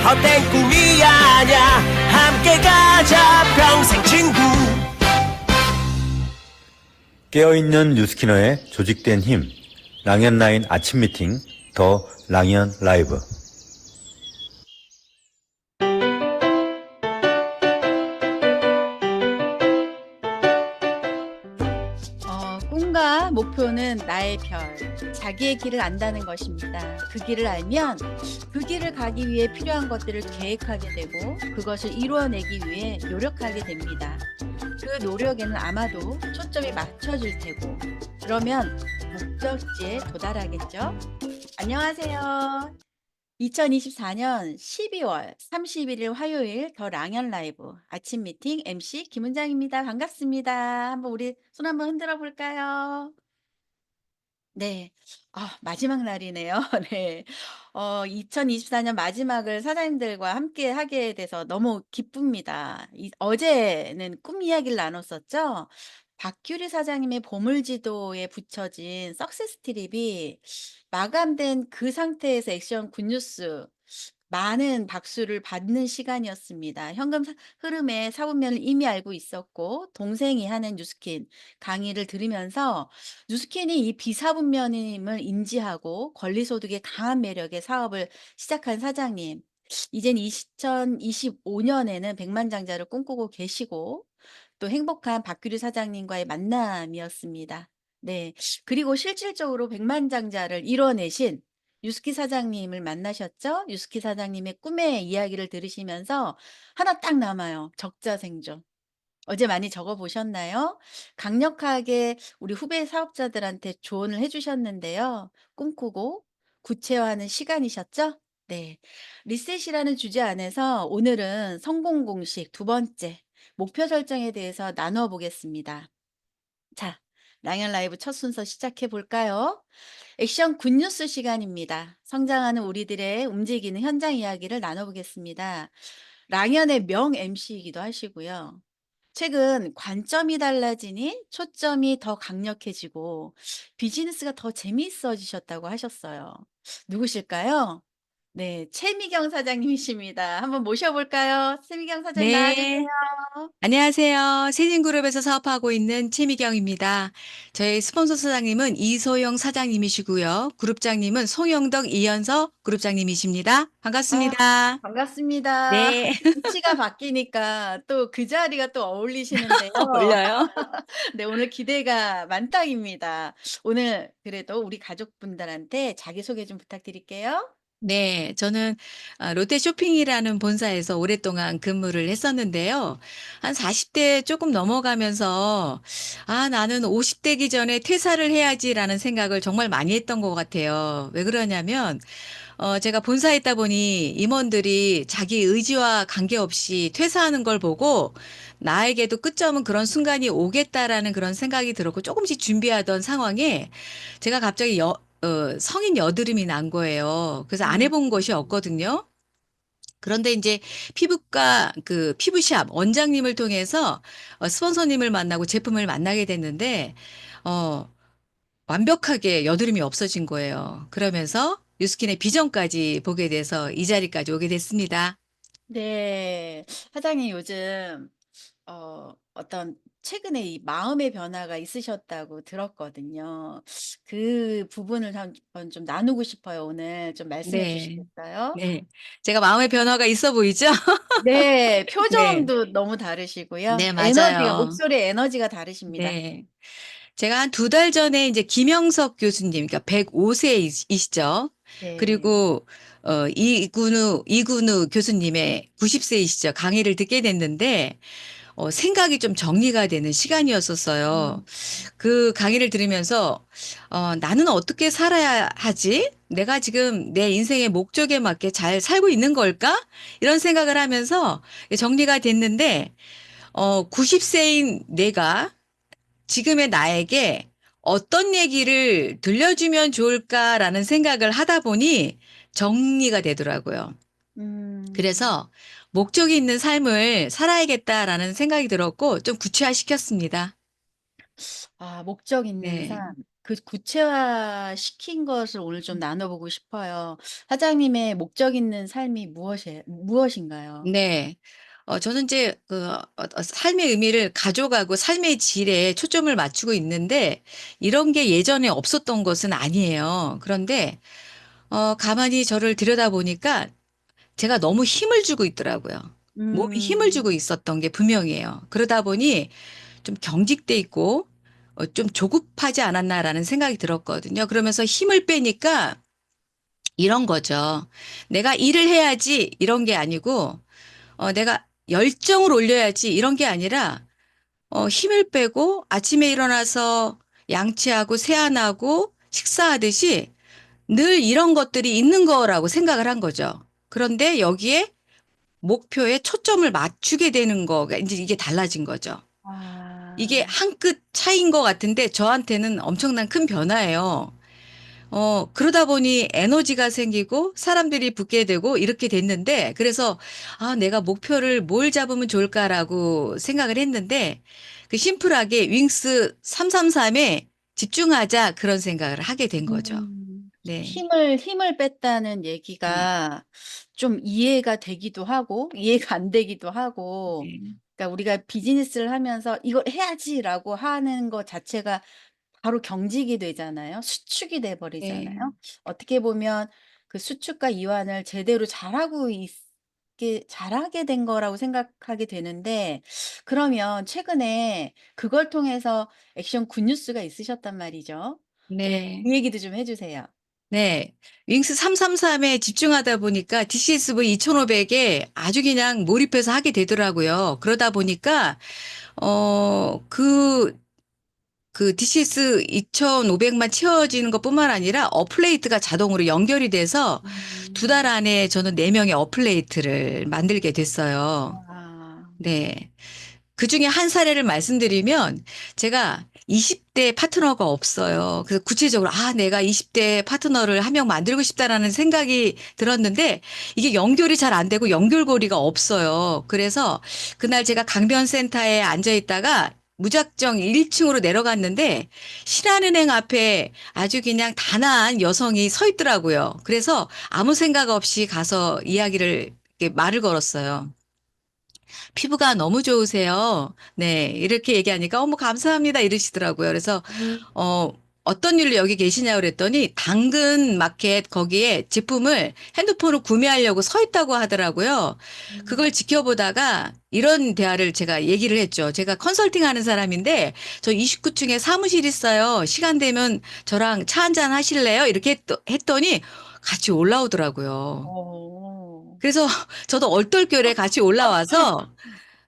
헛된 꿈이 아냐 함께 가자 평생 친구. 깨어있는 뉴스키너의 조직된 힘, 랑현라인 아침 미팅, 더 랑현 라이브. 꿈과 목표는 나의 별, 자기의 길을 안다는 것입니다. 그 길을 알면 그 길을 가기 위해 필요한 것들을 계획하게 되고 그것을 이루어내기 위해 노력하게 됩니다. 그 노력에는 아마도 초점이 맞춰질 테고 그러면 목적지에 도달하겠죠. 안녕하세요. 2024년 12월 31일 화요일 더 랑현 라이브 아침 미팅 MC 김은정입니다. 반갑습니다. 한번 우리 손 한번 흔들어 볼까요? 네. 마지막 날이네요. 네. 2024년 마지막을 사장님들과 함께 하게 돼서 너무 기쁩니다. 어제는 꿈 이야기를 나눴었죠. 박규리 사장님의 보물지도에 붙여진 석세스 트립이 마감된 그 상태에서 액션 굿뉴스 많은 박수를 받는 시간이었습니다. 현금 흐름의 사분면을 이미 알고 있었고 동생이 하는 뉴스킨 강의를 들으면서 뉴스킨이 이 비사분면임을 인지하고 권리소득의 강한 매력의 사업을 시작한 사장님. 이젠 2025년에는 백만장자를 꿈꾸고 계시고 또 행복한 박규리 사장님과의 만남이었습니다. 네. 그리고 실질적으로 백만장자를 이뤄내신 유스키 사장님을 만나셨죠? 유스키 사장님의 꿈의 이야기를 들으시면서 하나 딱 남아요. 적자생존. 어제 많이 적어 보셨나요? 강력하게 우리 후배 사업자들한테 조언을 해 주셨는데요. 꿈꾸고 구체화하는 시간이셨죠? 네. 리셋이라는 주제 안에서 오늘은 성공 공식 두 번째 목표 설정에 대해서 나누어 보겠습니다. 자, 랑연 라이브 첫 순서 시작해 볼까요? 액션 굿뉴스 시간입니다. 성장하는 우리들의 움직이는 현장 이야기를 나눠보겠습니다. 랑연의 명 MC이기도 하시고요. 최근 관점이 달라지니 초점이 더 강력해지고 비즈니스가 더 재미있어지셨다고 하셨어요. 누구실까요? 네, 최미경 사장님이십니다. 한번 모셔볼까요? 최미경 사장님 나와주세요. 네. 안녕하세요. 세진그룹에서 사업하고 있는 최미경입니다. 저희 스폰서 사장님은 이소영 사장님이시고요. 그룹장님은 송영덕, 이현석 그룹장님이십니다. 아, 반갑습니다. 반갑습니다. 네. 위치가 바뀌니까 또 그 자리가 또 어울리시는데요. 올려요? 네, 오늘 기대가 만땅입니다. 오늘 그래도 우리 가족분들한테 자기소개 좀 부탁드릴게요. 네. 저는 롯데쇼핑이라는 본사에서 오랫동안 근무를 했었는데요. 한 40대 조금 넘어가면서 '아 나는 50 되기 전에 퇴사를 해야지.'라는 생각을 정말 많이 했던 것 같아요. 왜 그러냐면 제가 본사에 있다 보니 임원들이 자기 의지와 관계없이 퇴사하는 걸 보고 '나에게도 끝점은 그런 순간이 오겠다.'라는 그런 생각이 들었고 조금씩 준비하던 상황에 제가 갑자기 성인 여드름이 난 거예요. 그래서 안 해본 음. 것이 없거든요. 그런데 인제 피부과 그 피부샵 원장님을 통해서 스폰서님을 만나고 제품을 만나게 됐는데 어 완벽하게 여드름이 없어진 거예요. 그러면서 뉴스킨의 비전까지 보게 돼서 이 자리까지 오게 됐습니다. 네. 사장님 요즘 어떤 최근에 이 마음의 변화가 있으셨다고 들었거든요. 그 부분을 한번 좀 나누고 싶어요. 오늘 좀 말씀해 네. 주시겠어요? 네. 제가 마음의 변화가 있어 보이죠? 네. 네. 표정도 너무 다르시고요. 네 에너지가 맞아요. 목소리의 에너지가 다르십니다. 네. 제가 한 두 달 전에 인제 김영석 교수님 그러니까 105 세이시죠. 네. 그리고 이근우 교수님의 90 세이시죠. 강의를 듣게 됐는데 생각이 좀 정리가 되는 시간이었었어요. 음. 그 강의를 들으면서 '나는 어떻게 살아야 하지? 내가 지금 내 인생의 목적에 맞게 잘 살고 있는 걸까?' 이런 생각을 하면서 정리가 됐는데 90 세인 내가 지금의 나에게 '어떤 얘기를 들려주면 좋을까.'라는 생각을 하다 보니 정리가 되더라고요. 음. 그래서 '목적이 있는 삶을 살아야겠다.'라는 생각이 들었고 좀 구체화시켰습니다. 목적 있는 네. 삶. 그 구체화시킨 것을 오늘 좀 나눠보고 싶어요. 사장님의 목적 있는 삶이 무엇인가요? 네. 저는 이제 삶의 의미를 가져가고 삶의 질에 초점을 맞추고 있는데 이런 게 예전에 없었던 것은 아니에요. 그런데 가만히 저를 들여다보니까 제가 너무 힘을 주고 있더라고요. 몸이 힘을 음. 주고 있었던 게 분명해요. 그러다 보니 좀 경직돼 있고 좀 조급하지 않았나라는 생각이 들었거든요. 그러면서 힘을 빼니까 이런 거죠. '내가 일을 해야지.' 이런 게 아니고 '내가 열정을 올려야지.' 이런 게 아니라 힘을 빼고 아침에 일어나서 양치하고 세안하고 식사하듯이 늘 이런 것들이 있는 거라고 생각을 한 거죠. 그런데 여기에 목표에 초점을 맞추게 되는 거가 인제 이게 달라진 거죠. 이게 아. 한 끗 차이인 것 같은데 저한테는 엄청난 큰 변화예요. 그러다 보니 에너지가 생기고 사람들이 붙게 되고 이렇게 됐는데 그래서 '아 내가 목표를 뭘 잡으면 좋을까.'라고 생각을 했는데 그 심플하게 윙스 333에 집중하자 그런 생각을 하게 된 거죠. 음. 네. 힘을 뺐다는 네. 얘기가 좀 이해가 되기도 하고 이해가 안 되기도 하고, 네. 그러니까 우리가 비즈니스를 하면서 '이걸 해야지.'라고 하는 것 자체가 바로 경직이 되잖아요. 수축이 돼 버리잖아요. 네. 어떻게 보면 그 수축과 이완을 제대로 잘하게 된 거라고 생각하게 되는데, 그러면 최근에 그걸 통해서 액션 굿뉴스가 있으셨단 말이죠. 예. 네. 그 얘기도 좀 해 주세요. 네. 윙스 333에 집중하다 보니까 DCSV 2,500에 아주 그냥 몰입해서 하게 되더라고요. 그러다 보니까 그 DCS 2,500만 채워지는 것뿐만 아니라 어플레이트가 자동으로 연결이 돼서 두 달 음. 안에 저는 4 명의 어플레이트를 만들게 됐어요. 아. 네. 그중에 한 사례를 말씀드리면 제가 20대 파트너가 없어요. 그래서 구체적으로 '아 내가 20대 파트너를 한 명 만들고 싶다.'라는 생각이 들었는데 이게 연결이 잘 안 되고 연결고리가 없어요. 그래서 그날 제가 강변센터에 앉아 있다가 무작정 1 층으로 내려갔는데 신한은행 앞에 아주 그냥 단아한 여성이 서 있더라고요. 그래서 아무 생각 없이 가서 이야기를 이렇게 말을 걸었어요. "피부가 너무 좋으세요." 네. 이렇게 얘기하니까 "어머 감사합니다." 이러시더라고요. 그래서 음. 어 "어떤 일로 여기 계시냐?" 그랬더니 당근 마켓 거기에 제품을 핸드폰으로 구매하려고 서 있다고 하더라고요. 그걸 음. 지켜보다가 이런 대화를 제가 얘기를 했죠. "제가 컨설팅하는 사람인데 저 29 층에 사무실 있어요. 시간 되면 저랑 차 한잔 하실래요?" 이렇게 했더니 같이 올라오더라고요. 어. 그래서 저도 얼떨결에 같이 올라와서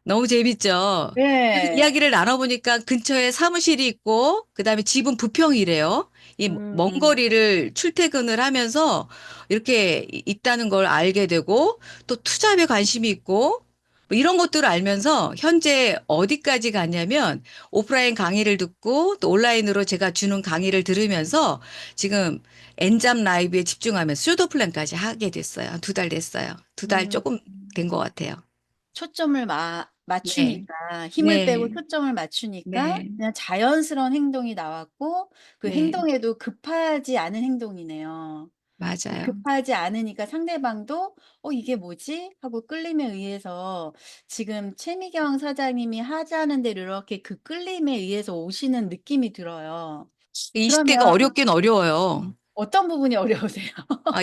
너무 재밌죠. 그래서 네. 이야기를 나눠 보니까 근처에 사무실이 있고 그다음에 집은 부평이래요. 이 먼 음. 거리를 출퇴근을 하면서 이렇게 있다는 걸 알게 되고 또 투잡에 관심이 있고 뭐 이런 것들을 알면서 현재 어디까지 갔냐면 오프라인 강의를 듣고 또 온라인으로 제가 주는 강의를 들으면서 지금 엔잡 라이브에 집중하면서 쇼도 플랜까지 하게 됐어요. 한 2달 됐어요. 2달 음. 쪼끔 된 것 같아요. 초점을 네. 맞추니까, 힘을 빼고 네. 초점을 맞추니까 네. 그냥 자연스러운 행동이 나왔고, 그 네. 행동에도 급하지 않은 행동이네요. 그 맞아요. 급하지 않으니까 상대방도 '어 이게 뭐지?' 하고 끌림에 의해서, 지금 최미경 사장님이 하자는 대로 이렇게 그 끌림에 의해서 오시는 느낌이 들어요. 20 대가 그러면 어렵긴 어려워요. 어떤 부분이 어려우세요?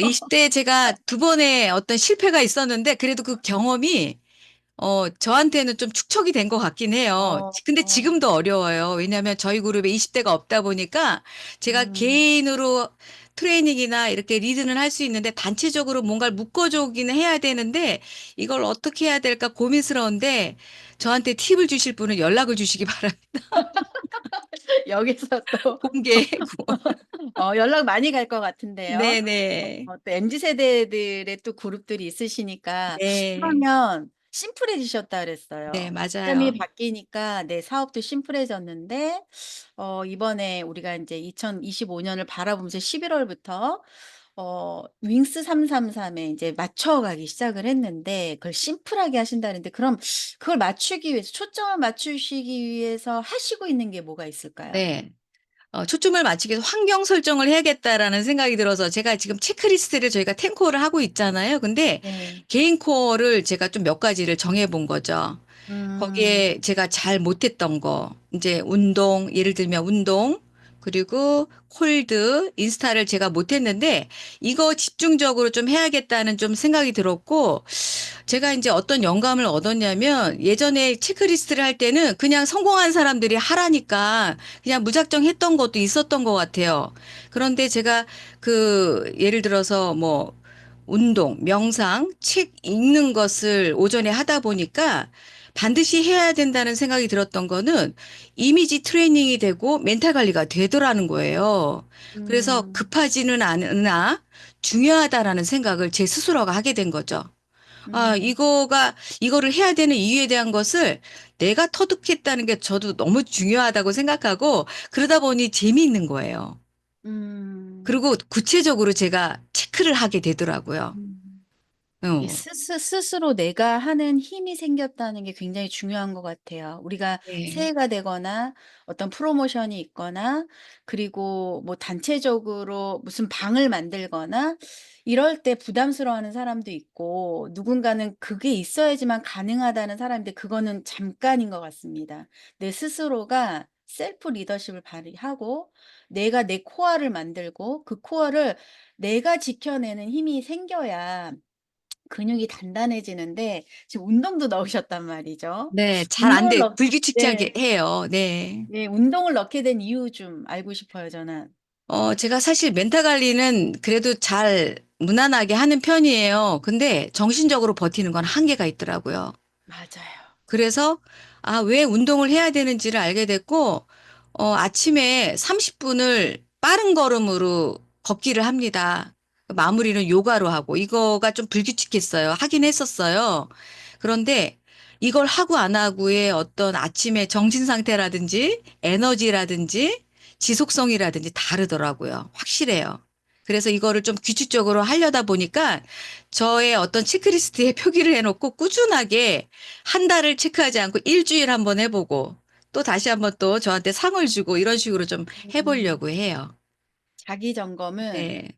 20대 제가 두 번의 어떤 실패가 있었는데 그래도 그 경험이 저한테는 좀 축적이 된 것 같긴 해요. 어. 근데 어. 지금도 어려워요. 왜냐하면 저희 그룹에 20 대가 없다 보니까 제가 음. 개인으로 트레이닝이나 이렇게 리드는 할 수 있는데 단체적으로 뭔가를 묶어 주기는 해야 되는데 이걸 어떻게 해야 될까 고민스러운데 저한테 팁을 주실 분은 연락을 주시기 바랍니다. 여기서 또 공개고. 연락 많이 갈 것 같은데요. 네네. 또 MZ 세대들의 또 그룹들이 있으시니까. 네. 그러면 심플해지셨다 네 그랬어요. 시점이 맞아요. 바뀌니까 내 사업도 심플해졌는데, 이번에 우리가 인제 2025 년을 바라보면서 11 월부터 윙스 333에 인제 맞춰가기 시작을 했는데, 그걸 심플하게 하신다는데, 그럼 그걸 맞추기 위해서, 초점을 맞추시기 위해서 하시고 있는 게 뭐가 있을까요? 네. 초점을 맞추기 위해서 환경 설정을 해야겠다라는 생각이 들어서 제가 지금 체크리스트를 저희가 10 코어를 하고 있잖아요. 근데 네. 개인 코어를 제가 좀 몇 가지를 정해 본 거죠. 음. 거기에 제가 잘 못했던 거, 이제 운동, 예를 들면 운동, 그리고 콜드, 인스타를 제가 못했는데, 이거 집중적으로 좀 해야겠다는 좀 생각이 들었고, 제가 이제 어떤 영감을 얻었냐면, 예전에 체크리스트를 할 때는 그냥 성공한 사람들이 하라니까 그냥 무작정 했던 것도 있었던 것 같아요. 그런데 제가 예를 들어서 뭐, 운동, 명상, 책 읽는 것을 오전에 하다 보니까 반드시 해야 된다는 생각이 들었던 거는 이미지 트레이닝이 되고 멘탈 관리가 되더라는 거예요. 그래서 음. 급하지는 않으나 중요하다라는 생각을 제 스스로가 하게 된 거죠. 아, 음. 이거를 해야 되는 이유에 대한 것을 내가 터득했다는 게 저도 너무 중요하다고 생각하고 그러다 보니 재미있는 거예요. 음. 그리고 구체적으로 제가 체크를 하게 되더라고요. 음. 이 어, 스스로 내가 하는 힘이 생겼다는 게 굉장히 중요한 것 같아요. 우리가 네. 새해가 되거나 어떤 프로모션이 있거나 그리고 뭐 단체적으로 무슨 방을 만들거나 이럴 때 부담스러워하는 사람도 있고 누군가는 그게 있어야지만 가능하다는 사람인데 그거는 잠깐인 것 같습니다. 내 스스로가 셀프 리더십을 발휘하고 내가 내 코어를 만들고 그 코어를 내가 지켜내는 힘이 생겨야 근육이 단단해지는데 지금 운동도 넣으셨단 말이죠. 네, 잘 안 운동을 돼. 넣 불규칙하게 네. 해요. 네. 네. 운동을 넣게 된 이유 좀 알고 싶어요 저는. 제가 사실 멘탈 관리는 그래도 잘 무난하게 하는 편이에요. 근데 정신적으로 버티는 건 한계가 있더라고요. 맞아요. 그래서, 아, 왜 운동을 해야 되는지를 알게 됐고, 아침에 30분을 빠른 걸음으로 걷기를 합니다. 마무리는 요가로 하고, 이거가 좀 불규칙했어요. 하긴 했었어요. 그런데 이걸 하고 안 하고의 어떤 아침의 정신 상태라든지, 에너지라든지, 지속성이라든지 다르더라고요. 확실해요. 그래서 이거를 좀 규칙적으로 하려다 보니까 저의 어떤 체크리스트에 표기를 해놓고 꾸준하게 한 달을 체크하지 않고 일주일 한번 해보고 또 다시 한번 또 저한테 상을 주고 이런 식으로 좀 음. 해보려고 해요. 자기 점검은 네,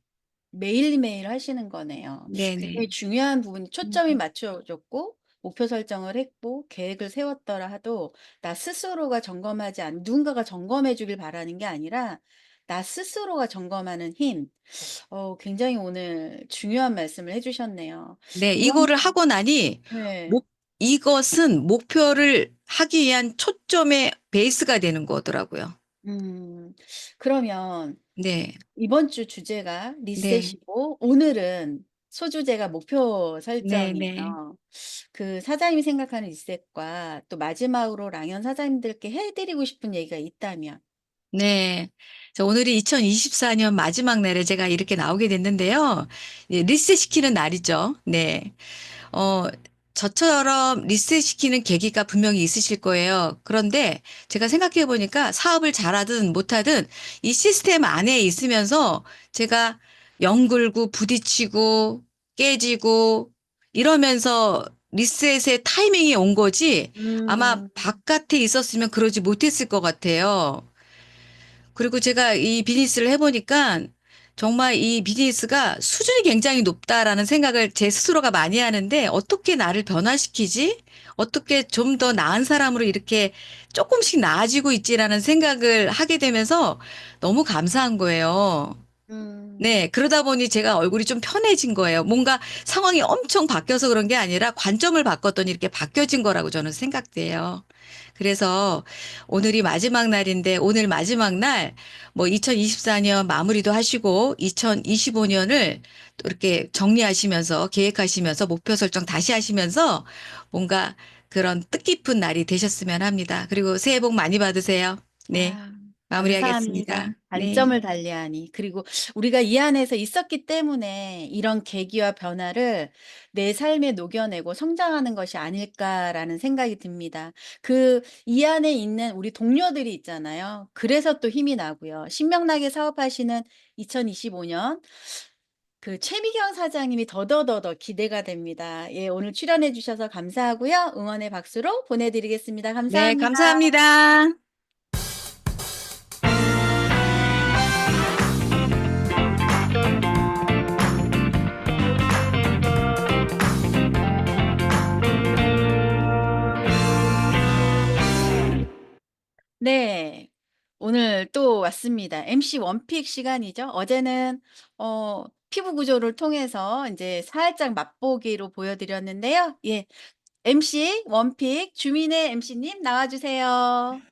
매일매일 하시는 거네요. 굉장히 네네. 중요한 부분이 초점이 음. 맞춰졌고 목표 설정을 했고 계획을 세웠더라 하도 나 스스로가 점검하지 않 누군가가 점검해 주길 바라는 게 아니라 나 스스로가 점검하는 힘. 굉장히 오늘 중요한 말씀을 해 주셨네요. 네, 이런 이거를 하고 나니 네. 목, 이것은 목표를 하기 위한 초점의 베이스가 되는 거더라고요. 음. 그러면 네, 이번 주 주제가 네, 리셋이고 오늘은 소주제가 목표 네, 네. 설정이에요. 그 사장님이 생각하는 리셋과 또 마지막으로 랑연 사장님들께 해 드리고 싶은 얘기가 있다면? 네. 오늘이 2024년 마지막 날에 제가 이렇게 나오게 됐는데요. 예, 리셋 시키는 날이죠. 네. 어, 저처럼 리셋시키는 계기가 분명히 있으실 거예요. 그런데 제가 생각해 보니까 사업을 잘하든 못하든 이 시스템 안에 있으면서 제가 연글고 부딪히고 깨지고 이러면서 리셋의 타이밍이 온 거지 아마 음. 바깥에 있었으면 그러지 못했을 것 같아요. 그리고 제가 이 비즈니스를 해보니까 정말 이 비즈니스가 수준이 굉장히 높다라는 생각을 제 스스로가 많이 하는데 어떻게 나를 변화시키지? 어떻게 좀 더 나은 사람으로 이렇게 조금씩 나아지고 있지라는 생각을 하게 되면서 너무 감사한 거예요. 음. 네, 그러다 보니 제가 얼굴이 좀 편해진 거예요. 뭔가 상황이 엄청 바뀌어서 그런 게 아니라 관점을 바꿨더니 이렇게 바뀌어진 거라고 저는 생각돼요. 그래서 오늘이 마지막 날인데 오늘 마지막 날 뭐 2024년 마무리도 하시고 2025년을 또 이렇게 정리하시면서 계획하시면서 목표 설정 다시 하시면서 뭔가 그런 뜻깊은 날이 되셨으면 합니다. 그리고 새해 복 많이 받으세요. 네, 아 감사합니다. 마무리하겠습니다. 네. 단점을 달리하니. 그리고 우리가 이 안에서 있었기 때문에 이런 계기와 변화를 내 삶에 녹여내고 성장하는 것이 아닐까라는 생각이 듭니다. 이 안에 있는 우리 동료들이 있잖아요. 그래서 또 힘이 나고요. 신명나게 사업하시는 2025년 최미경 사장님이 더더더더 기대가 됩니다. 예, 오늘 출연해 주셔서 감사하고요. 응원의 박수로 보내드리겠습니다. 네, 감사합니다. 감사합니다. 네. 오늘 또 왔습니다. MC 원픽 시간이죠. 어제는 피부 구조를 통해서 이제 살짝 맛보기로 보여 드렸는데요. 예. MC 원픽 주민의 MC님 나와 주세요.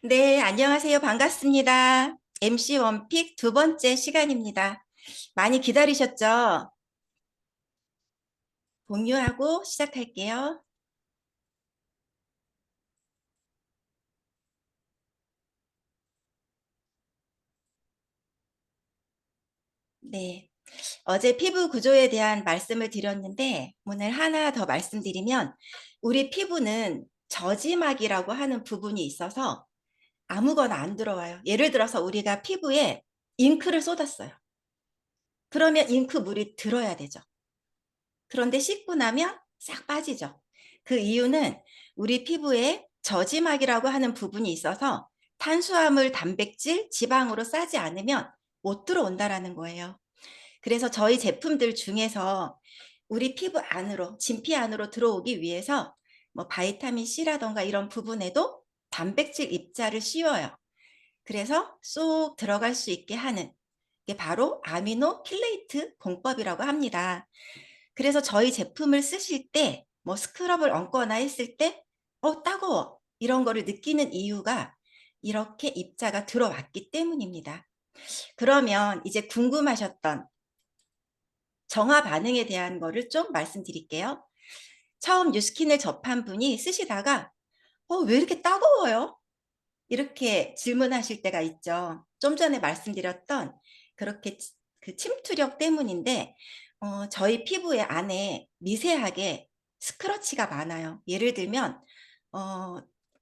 네, 안녕하세요. 반갑습니다. MC 원픽 두 번째 시간입니다. 많이 기다리셨죠? 공유하고 시작할게요. 네, 어제 피부 구조에 대한 말씀을 드렸는데 오늘 하나 더 말씀드리면 우리 피부는 저지막이라고 하는 부분이 있어서 아무거나 안 들어와요. 예를 들어서 우리가 피부에 잉크를 쏟았어요. 그러면 잉크 물이 들어야 되죠. 그런데 씻고 나면 싹 빠지죠. 그 이유는 우리 피부에 저지막이라고 하는 부분이 있어서 탄수화물, 단백질, 지방으로 싸지 않으면 못 들어온다라는 거예요. 그래서 저희 제품들 중에서 우리 피부 안으로, 진피 안으로 들어오기 위해서 뭐 바이타민 C라던가 이런 부분에도 단백질 입자를 씌워요. 그래서 쏙 들어갈 수 있게 하는 게 바로 아미노 킬레이트 공법이라고 합니다. 그래서 저희 제품을 쓰실 때 뭐 스크럽을 얹거나 했을 때 따가워 이런 거를 느끼는 이유가 이렇게 입자가 들어왔기 때문입니다. 그러면 이제 궁금하셨던 정화 반응에 대한 거를 좀 말씀드릴게요. 처음 뉴스킨을 접한 분이 쓰시다가 왜 이렇게 따가워요? 이렇게 질문하실 때가 있죠. 좀 전에 말씀드렸던 그렇게 그 침투력 때문인데 저희 피부의 안에 미세하게 스크러치가 많아요. 예를 들면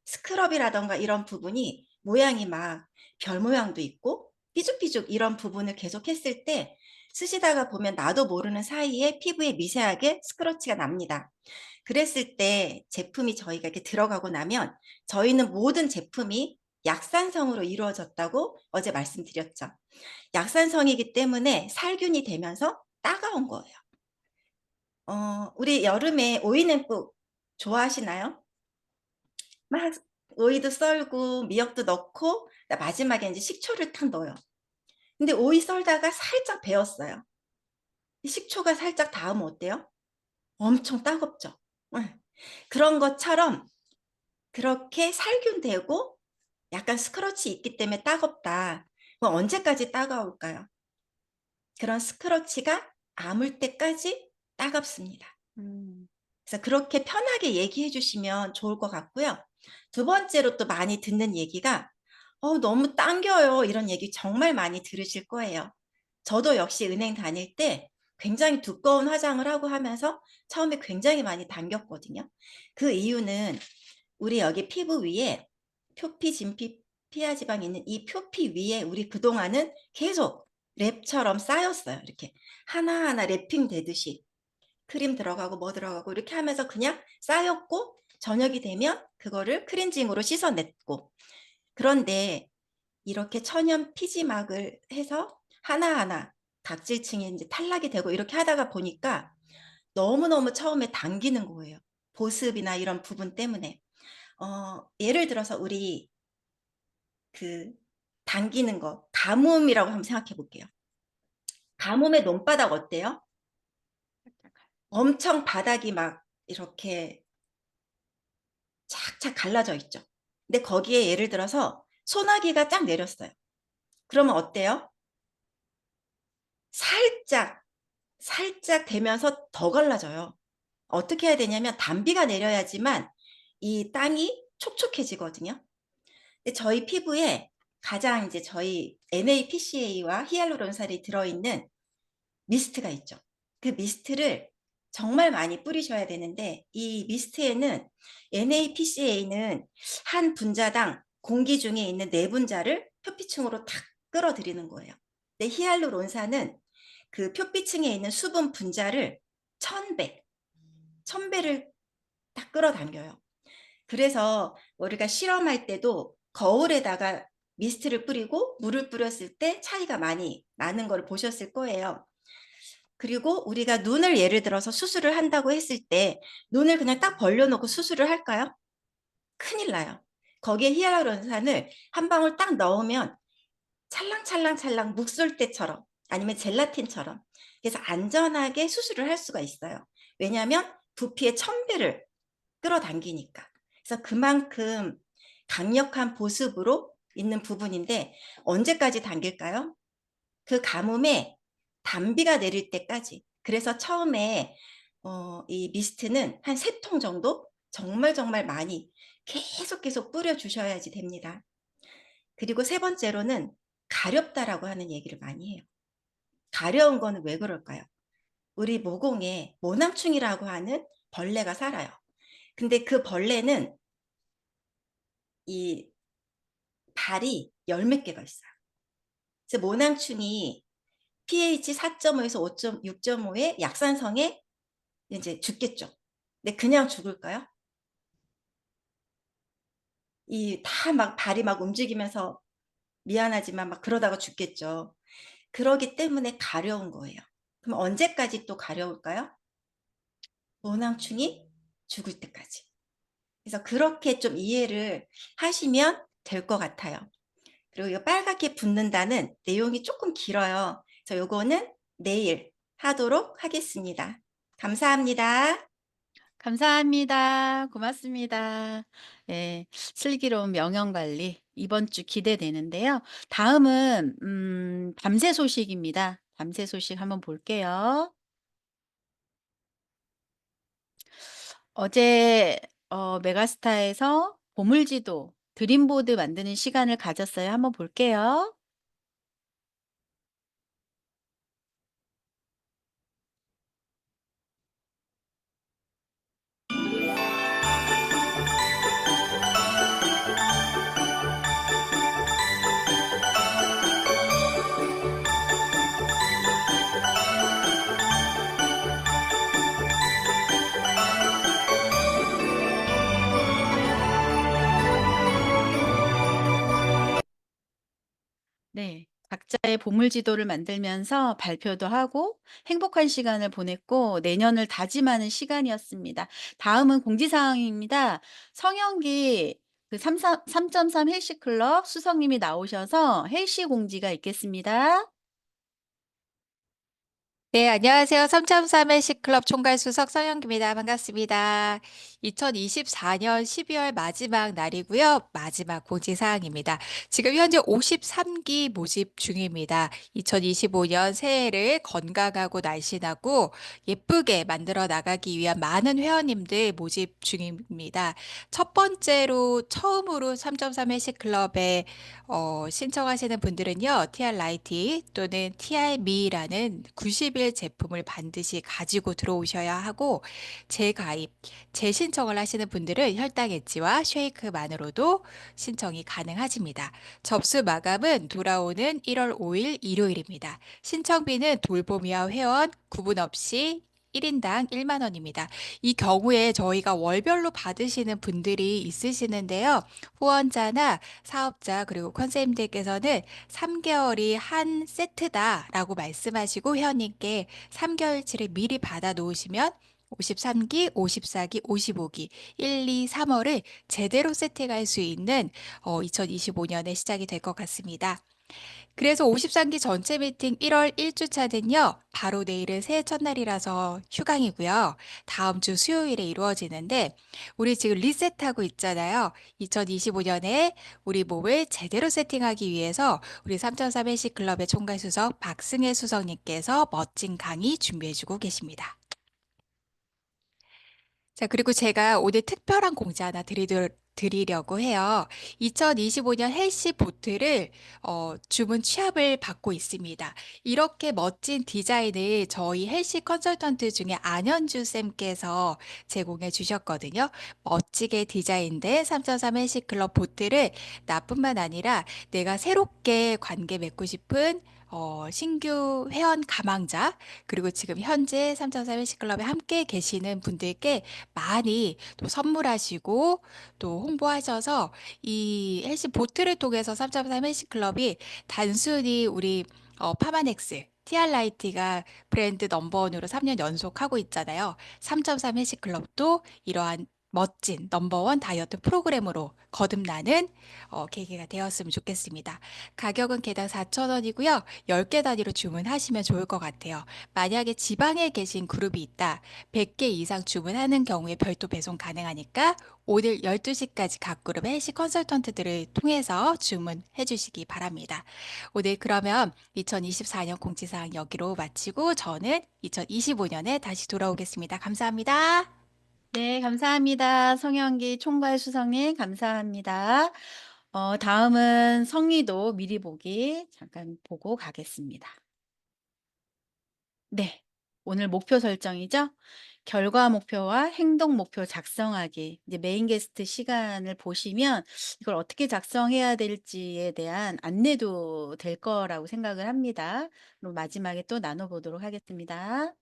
스크럽이라던가 이런 부분이 모양이 막 별 모양도 있고 삐죽삐죽 이런 부분을 계속 했을 때 쓰시다가 보면 나도 모르는 사이에 피부에 미세하게 스크러치가 납니다. 그랬을 때 제품이 저희가 이렇게 들어가고 나면 저희는 모든 제품이 약산성으로 이루어졌다고 어제 말씀드렸죠. 약산성이기 때문에 살균이 되면서 따가운 거예요. 우리 여름에 오이냉국 좋아하시나요? 막 오이도 썰고 미역도 넣고 마지막에 이제 식초를 탁 넣어요. 근데 오이 썰다가 살짝 베었어요. 식초가 살짝 닿으면 어때요? 엄청 따갑죠. 네. 그런 것처럼 그렇게 살균되고 약간 스크러치 있기 때문에 따갑다. 그럼 언제까지 따가울까요? 그런 스크러치가 아물 때까지 따갑습니다. 그래서 그렇게 편하게 얘기해 주시면 좋을 것 같고요. 두 번째로 또 많이 듣는 얘기가 너무 당겨요. 이런 얘기 정말 많이 들으실 거예요. 저도 역시 은행 다닐 때 굉장히 두꺼운 화장을 하고 하면서 처음에 굉장히 많이 당겼거든요. 그 이유는 우리 여기 피부 위에 표피, 진피, 피하지방이 있는 이 표피 위에 우리 그동안은 계속 랩처럼 쌓였어요. 이렇게 하나하나 랩핑 되듯이 크림 들어가고 뭐 들어가고 이렇게 하면서 그냥 쌓였고 저녁이 되면 그거를 클렌징으로 씻어냈고, 그런데 이렇게 천연 피지막을 해서 하나하나 각질층이 이제 탈락이 되고 이렇게 하다가 보니까 너무너무 처음에 당기는 거예요. 보습이나 이런 부분 때문에. 예를 들어서 우리 그 당기는 거, 가뭄이라고 한번 생각해 볼게요. 가뭄의 논바닥 어때요? 엄청 바닥이 막 이렇게 착착 갈라져 있죠. 근데 거기에 예를 들어서 소나기가 쫙 내렸어요. 그러면 어때요? 살짝 되면서 더 갈라져요. 어떻게 해야 되냐면 단비가 내려야지만 이 땅이 촉촉해지거든요. 근데 저희 피부에 가장 이제 저희 NAPCA와 히알루론산이 들어있는 미스트가 있죠. 그 미스트를 정말 많이 뿌리셔야 되는데 이 미스트에는 NAPCA는 한 분자당 공기 중에 있는 네 분자를 표피층으로 탁 끌어들이는 거예요. 근데 히알루론산은 그 표피층에 있는 수분 분자를 1000배를 딱 끌어당겨요. 그래서 우리가 실험할 때도 거울에다가 미스트를 뿌리고 물을 뿌렸을 때 차이가 많이 나는 걸 보셨을 거예요. 그리고 우리가 눈을 예를 들어서 수술을 한다고 했을 때 눈을 그냥 딱 벌려놓고 수술을 할까요? 큰일 나요. 거기에 히알루론산을 한 방울 딱 넣으면 찰랑찰랑찰랑 묵솔때처럼 아니면 젤라틴처럼 그래서 안전하게 수술을 할 수가 있어요. 왜냐하면 부피의 1000배를 끌어당기니까. 그래서 그만큼 강력한 보습으로 있는 부분인데 언제까지 당길까요? 그 가뭄에 단비가 내릴 때까지. 그래서 처음에 이 미스트는 한 3통 정도 정말 정말 많이 계속 뿌려주셔야지 됩니다. 그리고 세 번째로는 가렵다라고 하는 얘기를 많이 해요. 가려운 거는 왜 그럴까요? 우리 모공에 모낭충이라고 하는 벌레가 살아요. 근데 그 벌레는 이 발이 열 몇 개가 있어요. 그래서 모낭충이 pH 4.5에서 6.5의 약산성에 이제 죽겠죠. 근데 그냥 죽을까요? 이 다 막 발이 막 움직이면서 미안하지만 막 그러다가 죽겠죠. 그러기 때문에 가려운 거예요. 그럼 언제까지 또 가려울까요? 모낭충이 죽을 때까지. 그래서 그렇게 좀 이해를 하시면 될 것 같아요. 그리고 이 빨갛게 붓는다는 내용이 조금 길어요. 그래서 요거는 내일 하도록 하겠습니다. 감사합니다. 감사합니다. 고맙습니다. 예, 슬기로운 명형 관리 이번 주 기대되는데요. 다음은 밤새 소식입니다. 밤새 소식 한번 볼게요. 어제 메가스타에서 보물지도 드림보드 만드는 시간을 가졌어요. 한번 볼게요. 네. 각자의 보물지도를 만들면서 발표도 하고 행복한 시간을 보냈고 내년을 다짐하는 시간이었습니다. 다음은 공지사항입니다. 성형기 그 3.3 헬시클럽 수석님이 나오셔서 헬시 공지가 있겠습니다. 네, 안녕하세요. 3.3의 C클럽 총괄 수석 성영기입니다. 반갑습니다. 2024년 12월 마지막 날이고요. 마지막 공지사항입니다. 지금 현재 53기 모집 중입니다. 2025년 새해를 건강하고 날씬하고 예쁘게 만들어 나가기 위한 많은 회원님들 모집 중입니다. 첫 번째로 처음으로 3.3의 C클럽에 신청하시는 분들은요. TR 라이티 또는 TR 미라는 90일 제품을 반드시 가지고 들어오셔야 하고 재가입, 재신청을 하시는 분들은 혈당 엣지와 쉐이크만으로도 신청이 가능하십니다. 접수 마감은 돌아오는 1월 5일 일요일입니다. 신청비는 돌보미와 회원 구분 없이 1인당 1만 원입니다. 이 경우에 저희가 월별로 받으시는 분들이 있으시는데요. 후원자나 사업자 그리고 컨셉님들께서는 3개월이 한 세트다라고 말씀하시고 회원님께 3개월치를 미리 받아 놓으시면 53기, 54기, 55기, 1, 2, 3월을 제대로 세팅할 수 있는 2025년에 시작이 될 것 같습니다. 그래서 53기 전체 미팅 1월 1주차는요, 바로 내일은 새해 첫날이라서 휴강이고요. 다음 주 수요일에 이루어지는데, 우리 지금 리셋하고 있잖아요. 2025년에 우리 몸을 제대로 세팅하기 위해서 우리 3.3 헬시클럽의 총괄수석 박승혜 수석님께서 멋진 강의 준비해주고 계십니다. 자, 그리고 제가 오늘 특별한 공지 하나 드리려고 해요. 2025년 헬시 보트를 주문 취합을 받고 있습니다. 이렇게 멋진 디자인을 저희 헬시 컨설턴트 중에 안현주 쌤께서 제공해 주셨거든요. 멋지게 디자인된 3.3 헬시 클럽 보트를 나뿐만 아니라 내가 새롭게 관계 맺고 싶은 신규 회원 가망자, 그리고 지금 현재 3.3 헬스클럽에 함께 계시는 분들께 많이 또 선물하시고 또 홍보하셔서 이 헬스 보트를 통해서 3.3 헬스클럽이 단순히 우리 파마넥스, TR라이트가 브랜드 넘버원으로 3년 연속 하고 있잖아요. 3.3 헬스클럽도 이러한 멋진 넘버원 다이어트 프로그램으로 거듭나는 계기가 되었으면 좋겠습니다. 가격은 개당 4,000원이고요. 10개 단위로 주문하시면 좋을 것 같아요. 만약에 지방에 계신 그룹이 있다, 100개 이상 주문하는 경우에 별도 배송 가능하니까 오늘 12시까지 각 그룹의 헬시 컨설턴트들을 통해서 주문해 주시기 바랍니다. 오늘 그러면 2024년 공지사항 여기로 마치고 저는 2025년에 다시 돌아오겠습니다. 감사합니다. 네, 감사합니다. 성현기 총괄 수석님, 감사합니다. 다음은 성의도 미리 보기 잠깐 보고 가겠습니다. 네, 오늘 목표 설정이죠. 결과 목표와 행동 목표 작성하기. 이제 메인 게스트 시간을 보시면 이걸 어떻게 작성해야 될지에 대한 안내도 될 거라고 생각을 합니다. 그럼 마지막에 또 나눠보도록 하겠습니다.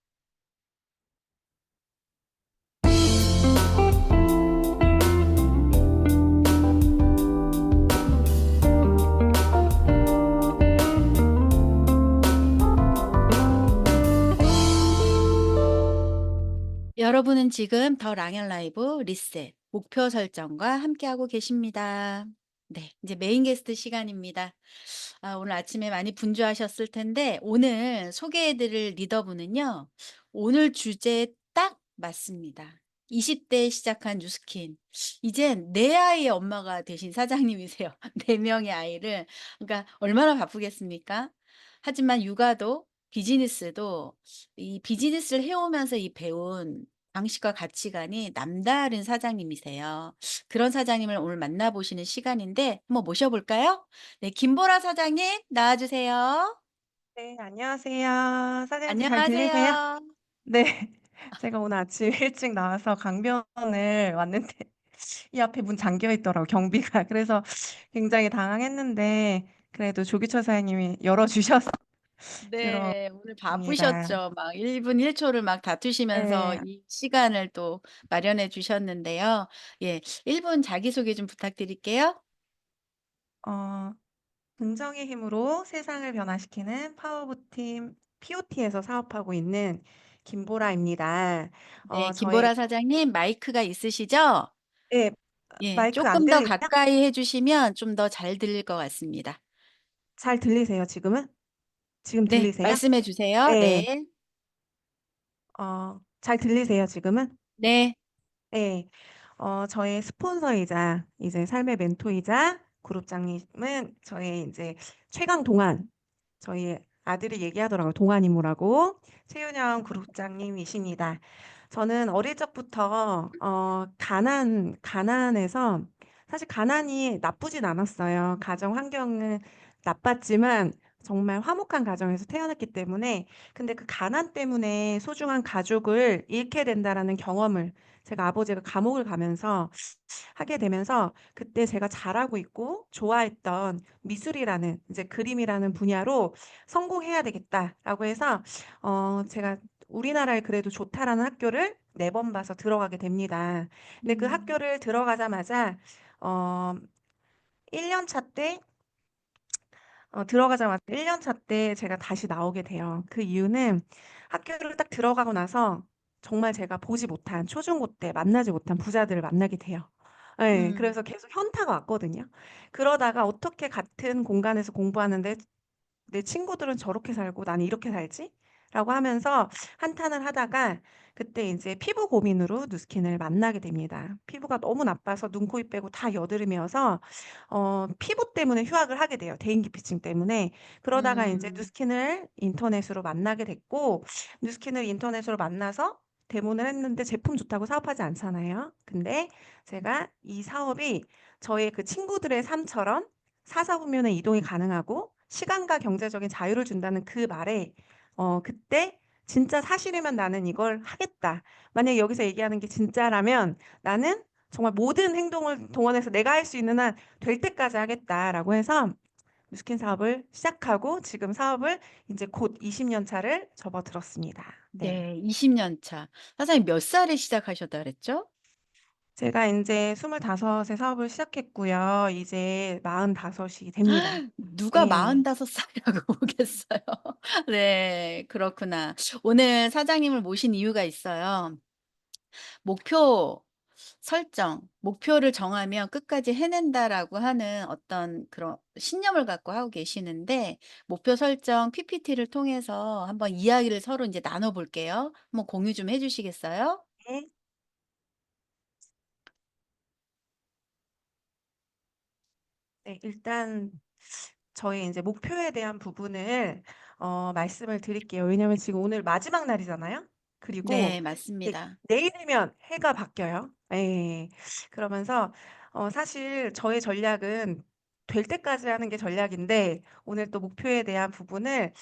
여러분은 지금 더 랑연 라이브 리셋 목표 설정과 함께하고 계십니다. 네, 이제 메인 게스트 시간입니다. 오늘 아침에 많이 분주하셨을 텐데 오늘 소개해드릴 리더분은요. 오늘 주제에 딱 맞습니다. 20대에 시작한 뉴스킨. 이젠 네 아이의 엄마가 되신 사장님이세요. 네 명의 아이를. 그러니까 얼마나 바쁘겠습니까? 하지만 육아도 비즈니스도 이 비즈니스를 해오면서 이 배운 방식과 가치관이 남다른 사장님이세요. 그런 사장님을 오늘 만나보시는 시간인데 한번 모셔볼까요? 네, 김보라 사장님 나와주세요. 네, 안녕하세요. 사장님 잘 들리세요? 안녕하세요. 네. 제가 오늘 아침 일찍 나와서 강변을 왔는데 이 앞에 문 잠겨 있더라고요, 경비가. 그래서 굉장히 당황했는데 그래도 조기철 사장님이 열어주셔서 네, 오늘 들어옵니다. 바쁘셨죠. 막 1분 1초를 막 다투시면서 네, 이 시간을 또 마련해 주셨는데요. 예, 1분 자기소개 좀 부탁드릴게요. 어, 긍정의 힘으로 세상을 변화시키는 파워부팀 POT에서 사업하고 있는 김보라입니다. 네, 저의, 김보라 사장님 마이크가 있으시죠? 네, 예, 마이크 안 조금 더 들리세요? 가까이 해주시면 좀 더 잘 들릴 것 같습니다. 잘 들리세요, 지금은? 지금 네, 들리세요? 말씀해 주세요. 네. 네, 잘 들리세요, 지금은? 네, 네. 저의 스폰서이자 이제 삶의 멘토이자 그룹장님은 저의 이제 최강 동안, 저희 아들이 얘기하더라고요. 동안 이모라고. 최윤영 그룹장님이십니다. 저는 어릴 적부터 가난해서 사실 가난이 나쁘진 않았어요. 가정 환경은 나빴지만 정말 화목한 가정에서 태어났기 때문에 근데 그 가난 때문에 소중한 가족을 잃게 된다라는 경험을 제가 아버지가 감옥을 가면서 하게 되면서 그때 제가 잘하고 있고 좋아했던 미술이라는 이제 그림이라는 분야로 성공해야 되겠다라고 해서 제가 우리나라에 그래도 좋다라는 학교를 4번 봐서 들어가게 됩니다. 근데 그 음, 학교를 들어가자마자 어 1년 차 때 들어가자마자 1년 차 때 제가 다시 나오게 돼요. 그 이유는 학교를 딱 들어가고 나서 정말 제가 보지 못한 초중고 때 만나지 못한 부자들을 만나게 돼요. 예. 음, 그래서 계속 현타가 왔거든요. 그러다가 어떻게 같은 공간에서 공부하는데 '내 친구들은 저렇게 살고 나는 이렇게 살지?' 라고 하면서 한탄을 하다가 그때 인제 피부 고민으로 누스킨을 만나게 됩니다. 피부가 너무 나빠서 눈, 코, 입 빼고 다 여드름이어서 피부 때문에 휴학을 하게 돼요, 대인기피증 때문에. 그러다가 인제 음, 누스킨을 인터넷으로 만나게 됐고 누스킨을 인터넷으로 만나서 대모를 했는데 제품 좋다고 사업하지 않잖아요. 근데 제가 이 사업이 저의 그 친구들의 삶처럼 사사후면에 이동이 가능하고 시간과 경제적인 자유를 준다는 그 말에 그때 '진짜 사실이면 나는 이걸 하겠다. 만약에 여기서 얘기하는 게 진짜라면 나는 정말 모든 행동을 동원해서 내가 할 수 있는 한 될 때까지 하겠다.'라고 해서 뉴스킨 사업을 시작하고 지금 사업을 인제 곧 20년 차를 접어들었습니다. 네. 네, 20년 차. 사장님 몇 살에 시작하셨다 그랬죠? 제가 인제 25에 사업을 시작했고요. 이제 45이 됩니다. 누가 네. 45살이라고 보겠어요. 네, 그렇구나. 오늘 사장님을 모신 이유가 있어요. 목표 설정, 목표를 정하면 끝까지 해낸다라고 하는 어떤 그런 신념을 갖고 하고 계시는데 목표 설정 PPT를 통해서 한번 이야기를 서로 이제 나눠 볼게요. 한번 공유 좀 해 주시겠어요? 네. 네, 일단 저희 이제 목표에 대한 부분을 말씀을 드릴게요. 왜냐면 지금 오늘 마지막 날이잖아요. 그리고 네, 이제 맞습니다. 내일이면 해가 바뀌어요. 예. 그러면서 사실 저의 전략은 될 때까지 하는 게 전략인데 오늘 또 목표에 대한 부분을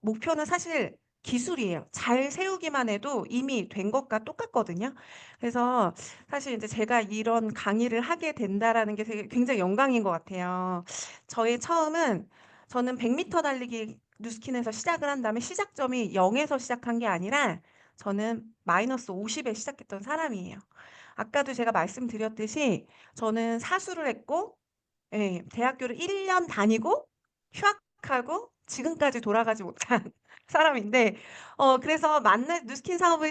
목표는 사실 기술이에요. 잘 세우기만 해도 이미 된 것과 똑같거든요. 그래서 사실 이제 제가 이런 강의를 하게 된다라는 게 되게 굉장히 영광인 것 같아요. 저는 100m 달리기 뉴스킨에서 시작을 한 다음에 시작점이 0에서 시작한 게 아니라 저는 마이너스 50에 시작했던 사람이에요. 아까도 제가 말씀드렸듯이 저는 사수를 했고, 예, 대학교를 1년 다니고 휴학하고 지금까지 돌아가지 못한 사람인데, 그래서 뉴스킨 사업을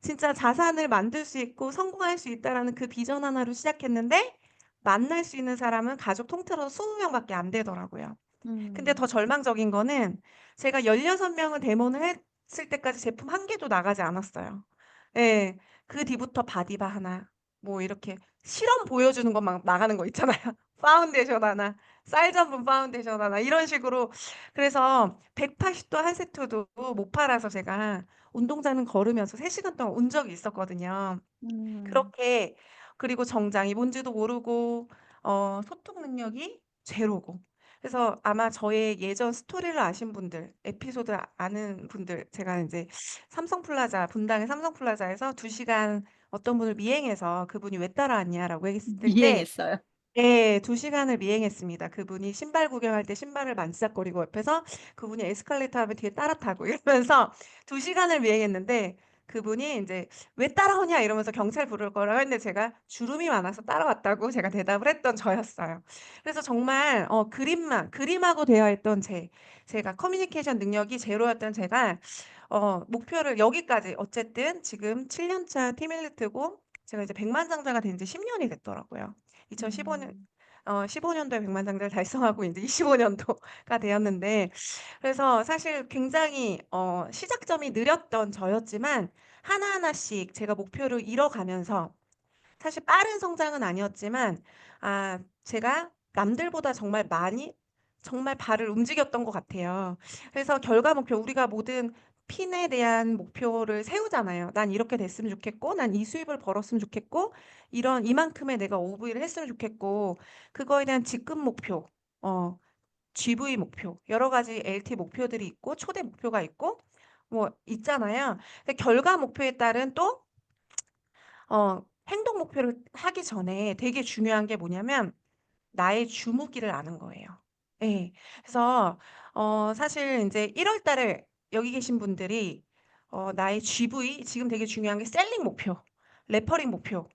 진짜 자산을 만들 수 있고 성공할 수 있다라는 그 비전 하나로 시작했는데, 만날 수 있는 사람은 가족 통틀어서 20명밖에 안 되더라고요. 근데 더 절망적인 거는 제가 16명을 데모를 했을 때까지 제품 한 개도 나가지 않았어요. 예. 그 뒤부터 바디바 하나, 뭐 이렇게 실험 보여주는 것만 나가는 거 있잖아요. 파운데이션 하나, 쌀 전분 파운데이션 하나, 이런 식으로. 그래서 180도 한 세트도 못 팔아서 제가 운동장은 걸으면서 3시간 동안 운 적이 있었거든요. 음. 그렇게. 그리고 정장이 뭔지도 모르고 소통 능력이 제로고. 그래서 아마 저의 예전 스토리를 아신 분들, 에피소드 아는 분들, 제가 이제 삼성플라자, 분당의 삼성플라자에서 2시간 어떤 분을 미행해서 그분이 왜 따라왔냐라고 했을 때 이행했어요. 네, 2시간을 미행했습니다. 그분이 신발 구경할 때 신발을 만지작거리고 옆에서 그분이 에스컬레이터 하면 뒤에 따라 타고 이러면서 2시간을 미행했는데 그분이 이제 "왜 따라오냐?" 이러면서 경찰 부를 거라고 했는데 제가 주름이 많아서 따라왔다고 제가 대답을 했던 저였어요. 그래서 정말 그림하고 대화했던 제가 커뮤니케이션 능력이 제로였던 제가 목표를 여기까지 어쨌든 지금 7년 차 티밀리트고 제가 이제 백만장자가 된 지 10 년이 됐더라고요. 2015년 음. 15년도에 백만장자를 달성하고 이제 25년도가 되었는데 그래서 사실 굉장히 시작점이 느렸던 저였지만 하나하나씩 제가 목표를 이뤄가면서 사실 빠른 성장은 아니었지만 제가 남들보다 정말 많이 정말 발을 움직였던 것 같아요. 그래서 결과 목표 우리가 모든 핀에 대한 목표를 세우잖아요. '난 이렇게 됐으면 좋겠고 난 이 수입을 벌었으면 좋겠고 이만큼의 내가 OV를 했으면 좋겠고.' 그거에 대한 직급 목표, 어 GV 목표, 여러 가지 LT 목표들이 있고 초대 목표가 있고 뭐 있잖아요. 근데 결과 목표에 따른 또 행동 목표를 하기 전에 되게 중요한 게 뭐냐면 나의 주무기를 아는 거예요. 예. 그래서 사실 인제 1월 달에 여기 계신 분들이 나의 GV 지금 되게 중요한 게 셀링 목표, 레퍼링 목표,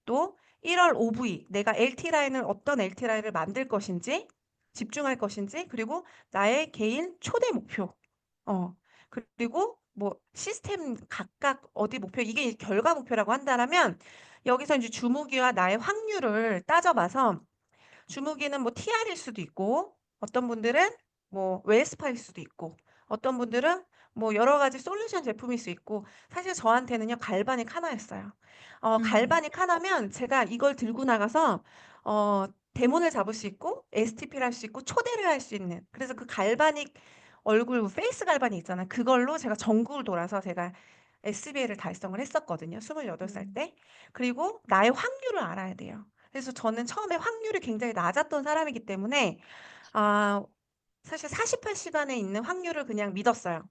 또 1월 OV 내가 LT 라인을 어떤 LT 라인을 만들 것인지 집중할 것인지 그리고 나의 개인 초대 목표. 그리고 뭐 시스템 각각 어디 목표 이게 결과 목표라고 한다라면 여기서 인제 주무기와 나의 확률을 따져 봐서 주무기는 뭐 TR일 수도 있고 어떤 분들은 뭐 웰스파일 수도 있고 어떤 분들은 뭐 여러 가지 솔루션 제품일 수 있고 사실 저한테는요 갈바닉 하나였어요. 음. 갈바닉 하나면 제가 이걸 들고 나가서 대문을 잡을 수 있고 STP를 할 수 있고 초대를 할 수 있는 그래서 그 갈바닉 얼굴 페이스 갈바닉 있잖아요. 그걸로 제가 전국을 돌아서 제가 SBA를 달성을 했었거든요 28살 음. 때. 그리고 나의 확률을 알아야 돼요. 그래서 저는 처음에 확률이 굉장히 낮았던 사람이기 때문에 아 사실 48 시간에 있는 확률을 그냥 믿었어요.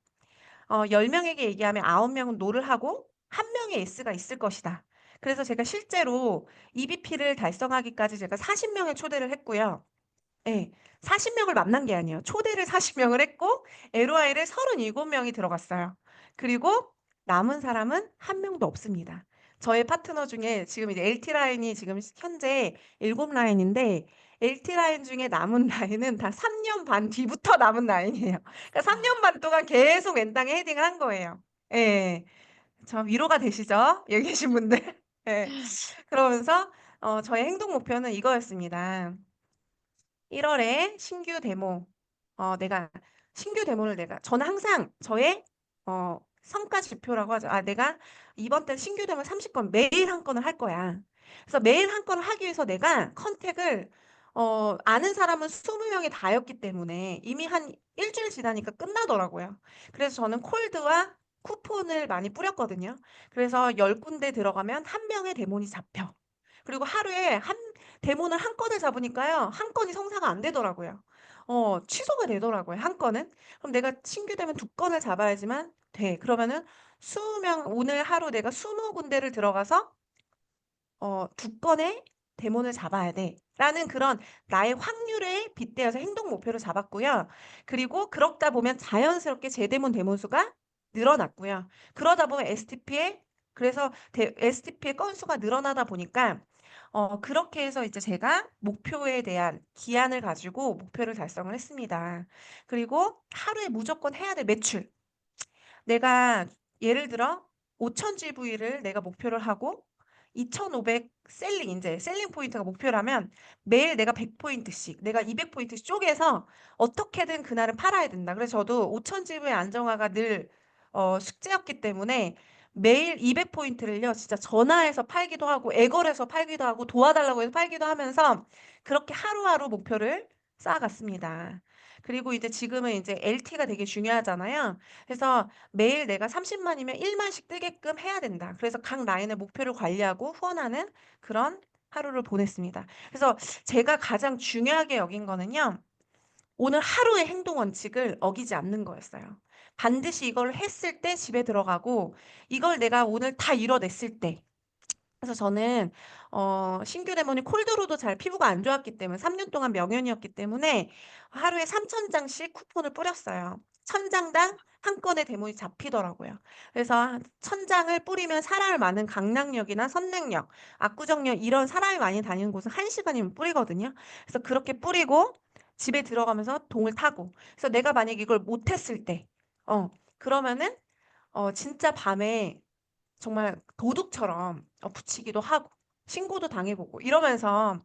10 명에게 얘기하면 9 명은 노를 하고 1 명의 예스가 있을 것이다. 그래서 제가 실제로 EBP를 달성하기까지 제가 40 명을 초대를 했고요. 예. 40 명을 만난 게 아니에요. 초대를 40 명을 했고 LOI를 37 명이 들어갔어요. 그리고 남은 사람은 1 명도 없습니다. 저의 파트너 중에 지금 이제 LT 라인이 지금 현재 7 라인인데 LT 라인 중에 남은 라인은 다 3년 반 뒤부터 남은 라인이에요. 그러니까 3년 반 동안 계속 왼땅에 헤딩을 한 거예요. 예. 저 위로가 되시죠? 여기 계신 분들? 예. 그러면서 저의 행동 목표는 이거였습니다. 1월에 신규 데모, 내가 신규 데모를 저는 항상 저의 성과 지표라고 하죠. 내가 이번 달 신규 데모 30건 매일 한 건을 할 거야. 그래서 매일 한 건을 하기 위해서 내가 컨택을 아는 사람은 20명이 다였기 때문에 이미 한 일주일 지나니까 끝나더라고요. 그래서 저는 콜드와 쿠폰을 많이 뿌렸거든요. 그래서 10군데 들어가면 한 명의 데모니 잡혀. 그리고 하루에 데모는 한 건을 잡으니까요. 한 건이 성사가 안 되더라고요. 취소가 되더라고요, 한 건은. 그럼 내가 신규 되면 2건을 잡아야지만 돼. 그러면은 20명, 오늘 하루 내가 20군데를 들어가서 2건의 데모를 잡아야 돼. 라는 그런 나의 확률에 빗대어서 행동 목표를 잡았고요. 그리고 그러다 보면 자연스럽게 재데몬 데모 수가 늘어났고요. 그러다 보면 그래서 STP의 건수가 늘어나다 보니까 그렇게 해서 이제 제가 목표에 대한 기한을 가지고 목표를 달성을 했습니다. 그리고 하루에 무조건 해야 될 매출. 내가 예를 들어 5,000 GV를 내가 목표를 하고 2,500 셀링 포인트가 목표라면 매일 내가 100포인트씩, 내가 200포인트씩 쪼개서 어떻게든 그날은 팔아야 된다. 그래서 저도 5,000 GV의 안정화가 늘 숙제였기 때문에 매일 200포인트를요, 진짜 전화해서 팔기도 하고, 애걸해서 팔기도 하고, 도와달라고 해서 팔기도 하면서 그렇게 하루하루 목표를 쌓아갔습니다. 그리고 이제 지금은 이제 LT가 되게 중요하잖아요. 그래서 매일 내가 30만이면 1만씩 뜨게끔 해야 된다. 그래서 각 라인의 목표를 관리하고 후원하는 그런 하루를 보냈습니다. 그래서 제가 가장 중요하게 여긴 거는요. 오늘 하루의 행동 원칙을 어기지 않는 거였어요. 반드시 이걸 했을 때 집에 들어가고 이걸 내가 오늘 다 이뤄냈을 때 그래서 저는 신규 레몬이 콜드로도 잘 피부가 안 좋았기 때문에 3년 동안 명연이었기 때문에 하루에 3,000장씩 쿠폰을 뿌렸어요. 1,000장당 한 건의 데몬이 잡히더라고요. 그래서 1,000장을 뿌리면 사람이 많은 강남역이나 선릉역, 압구정역 이런 사람이 많이 다니는 곳은 1시간이면 뿌리거든요. 그래서 그렇게 뿌리고 집에 들어가면서 동을 타고 그래서 내가 만약에 이걸 못했을 때 그러면은 진짜 밤에 정말 도둑처럼 붙이기도 하고 신고도 당해보고 이러면서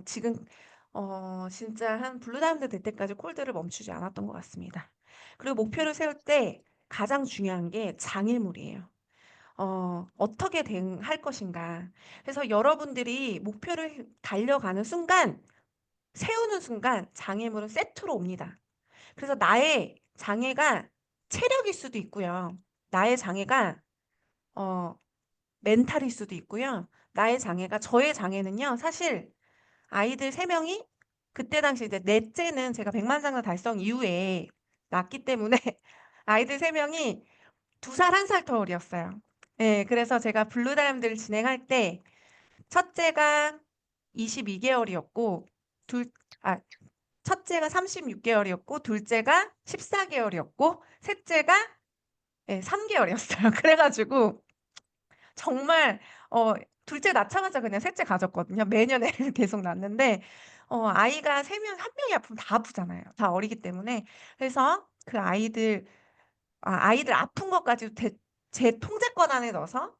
지금 진짜 한 블루다이아몬드 될 때까지 콜드를 멈추지 않았던 것 같습니다. 그리고 목표를 세울 때 가장 중요한 게 장애물이에요. 어떻게 할 것인가. 그래서 여러분들이 목표를 달려가는 순간, 세우는 순간 장애물은 세트로 옵니다. 그래서 나의 장애가 체력일 수도 있고요. 나의 장애가 어, 멘탈일 수도 있고요. 저의 장애는요, 사실 아이들 3명이 그때 당시 이제 넷째는 제가 백만장자 달성 이후에 낳기 때문에 아이들 3명이 2살, 1살 터울이었어요. 예, 그래서 제가 블루다이아몬드를 진행할 때 첫째가 22개월이었고, 첫째가 36개월이었고, 둘째가 14개월이었고, 셋째가 3개월이었어요. 그래가지고 정말 둘째 낳자마자 그냥 셋째 가졌거든요. 매년 애를 계속 낳는데 아이가 3명, 한 명이 아프면 다 아프잖아요. 다 어리기 때문에. 그래서 그 아이들 아픈 것까지도 제 통제권 안에 넣어서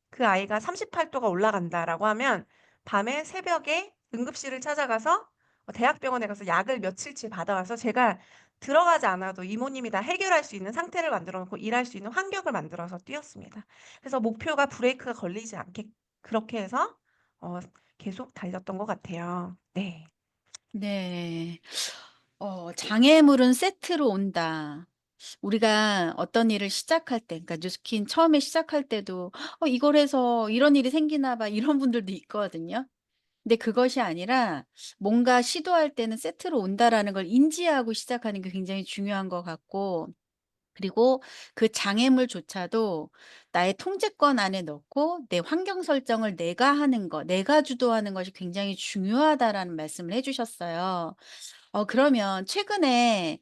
그 아이가 38도가 올라간다라고 하면 밤에 새벽에 응급실을 찾아가서 대학병원에 가서 약을 며칠치 받아와서 제가 들어가지 않아도 이모님이 다 해결할 수 있는 상태를 만들어 놓고 일할 수 있는 환경을 만들어서 뛰었습니다. 그래서 목표가 브레이크가 걸리지 않게 그렇게 해서 계속 달렸던 것 같아요. 네. 네. 장애물은 세트로 온다. 우리가 어떤 일을 시작할 때, 그러니까 뉴스킨 처음에 시작할 때도 이걸 해서 이런 일이 생기나 봐 이런 분들도 있거든요. 근데 그것이 아니라 뭔가 시도할 때는 세트로 온다라는 걸 인지하고 시작하는 게 굉장히 중요한 것 같고, 그리고 그 장애물조차도 나의 통제권 안에 넣고 내 환경 설정을 내가 하는 것, 내가 주도하는 것이 굉장히 중요하다라는 말씀을 해 주셨어요. 그러면 최근에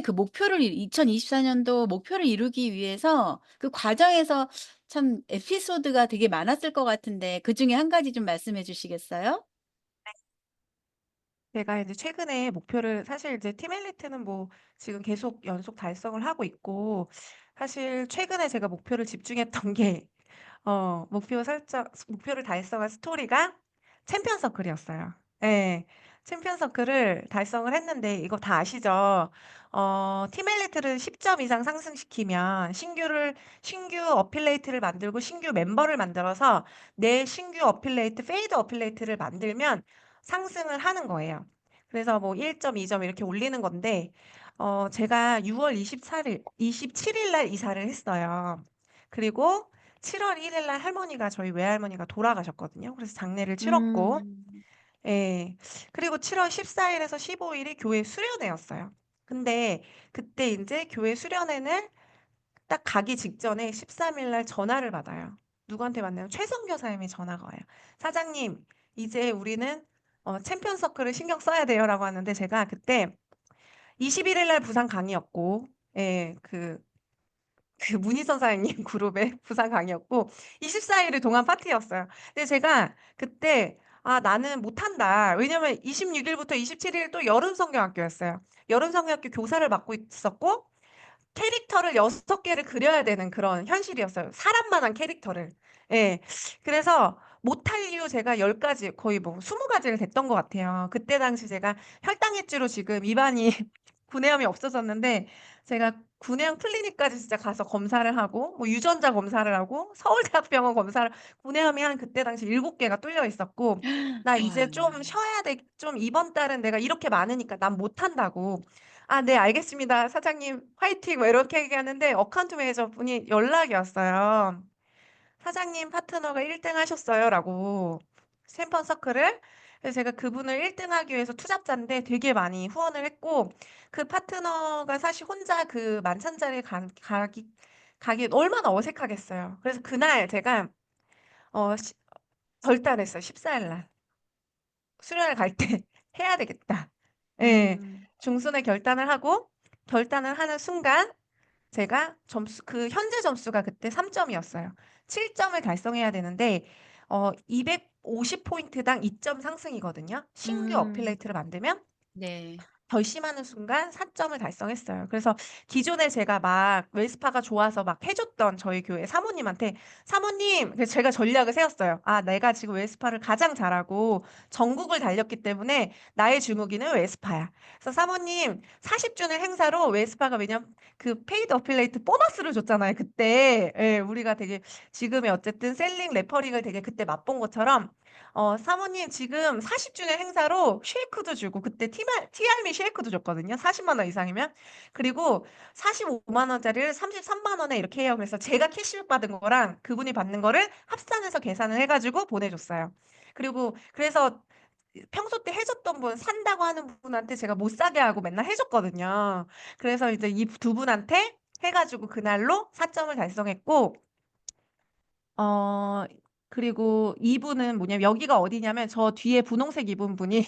그 목표를 2024년도 목표를 이루기 위해서 그 과정에서 참 에피소드가 되게 많았을 것 같은데 그중에 한 가지 좀 말씀해 주시겠어요? 제가 이제 최근에 목표를 사실 이제 팀 엘리트는 뭐 지금 계속 연속 달성을 하고 있고 사실 최근에 제가 목표를 집중했던 게 목표를 달성한 스토리가 챔피언 서클이었어요. 예. 챔피언 서클을 달성을 했는데 이거 다 아시죠? 팀 엘리트를 10점 이상 상승시키면 신규 어필레이트를 만들고 신규 멤버를 만들어서 내 신규 어필레이트, 페이드 어필레이트를 만들면 상승을 하는 거예요. 그래서 뭐 1점, 2점 이렇게 올리는 건데 제가 6월 27일 날 이사를 했어요. 그리고 7월 1일 날 저희 외할머니가 돌아가셨거든요. 그래서 장례를 치렀고, 예. 그리고 7월 14일에서 15일이 교회 수련회였어요. 근데 그때 이제 교회 수련회는 딱 가기 직전에 13일 날 전화를 받아요. 누구한테 받냐면 최선교사님이 전화가 와요. 사장님, 이제 우리는 챔피언 서클을 신경 써야 돼요라고 하는데 제가 그때 21일 날 부산 강의였고, 예, 그 문희선 사장님 그룹의 부산 강의였고 24일이 동안 파티였어요. 근데 제가 그때 나는 못한다. 왜냐면 26일부터 27일 또 여름 성경학교였어요. 여름 성경학교 교사를 맡고 있었고 캐릭터를 6개를 그려야 되는 그런 현실이었어요. 사람만한 캐릭터를. 예. 그래서 못할 이유 제가 10가지 거의 뭐 20가지를 됐던 것 같아요. 그때 당시 제가 혈당액주로 지금 입안이 구내염이 없어졌는데 제가 구내염 클리닉까지 진짜 가서 검사를 하고 뭐 유전자 검사를 하고 서울대학병원 검사를 구내염이 한 그때 당시 7개가 뚫려 있었고 나 이제 좀 쉬어야 돼. 좀 이번 달은 내가 이렇게 많으니까 난 못한다고. 네, 알겠습니다. 사장님, 화이팅! 뭐 이렇게 얘기하는데, 어카운트 매니저 분이 연락이 왔어요. 사장님 파트너가 1등 하셨어요. 라고. 챔피언 서클을. 그래서 제가 그분을 1등 하기 위해서 투잡자인데 되게 많이 후원을 했고, 그 파트너가 사실 혼자 그 만찬자리에 가기 얼마나 어색하겠어요. 그래서 그날 제가, 어, 시- 결단했어요. 14일 날. 수련회 갈 때 해야 되겠다. 예. 중순에 결단을 하고, 결단을 하는 순간, 제가 그 현재 점수가 그때 3점이었어요. 7점을 달성해야 되는데, 250포인트당 2점 상승이거든요. 신규 어필레이트를 만들면 네. 결심하는 순간 4점을 달성했어요. 그래서 기존에 제가 막 웰스파가 좋아서 막 해줬던 저희 교회 사모님한테 사모님, 그래서 제가 전략을 세웠어요. 내가 지금 웰스파를 가장 잘하고 전국을 달렸기 때문에 나의 주무기는 웰스파야. 그래서 사모님 40주년 행사로 웰스파가 왜냐면 그 페이드 어필레이트 보너스를 줬잖아요. 그때 예, 우리가 되게 지금의 어쨌든 셀링 레퍼링을 되게 그때 맛본 것처럼 사모님 지금 40주년 행사로 쉐이크도 주고 그때 티알미 쉐이크도 줬거든요. 40만 원 이상이면. 그리고 45만 원짜리를 33만 원에 이렇게 해요. 그래서 제가 캐시백 받은 거랑 그분이 받는 거를 합산해서 계산을 해가지고 보내줬어요. 그리고 그래서 평소 때 해줬던 분 산다고 하는 분한테 제가 못 사게 하고 맨날 해줬거든요. 그래서 이제 이 두 분한테 해가지고 그날로 4점을 달성했고 어, 그리고 이분은 뭐냐면 여기가 어디냐면 저 뒤에 분홍색 입은 분이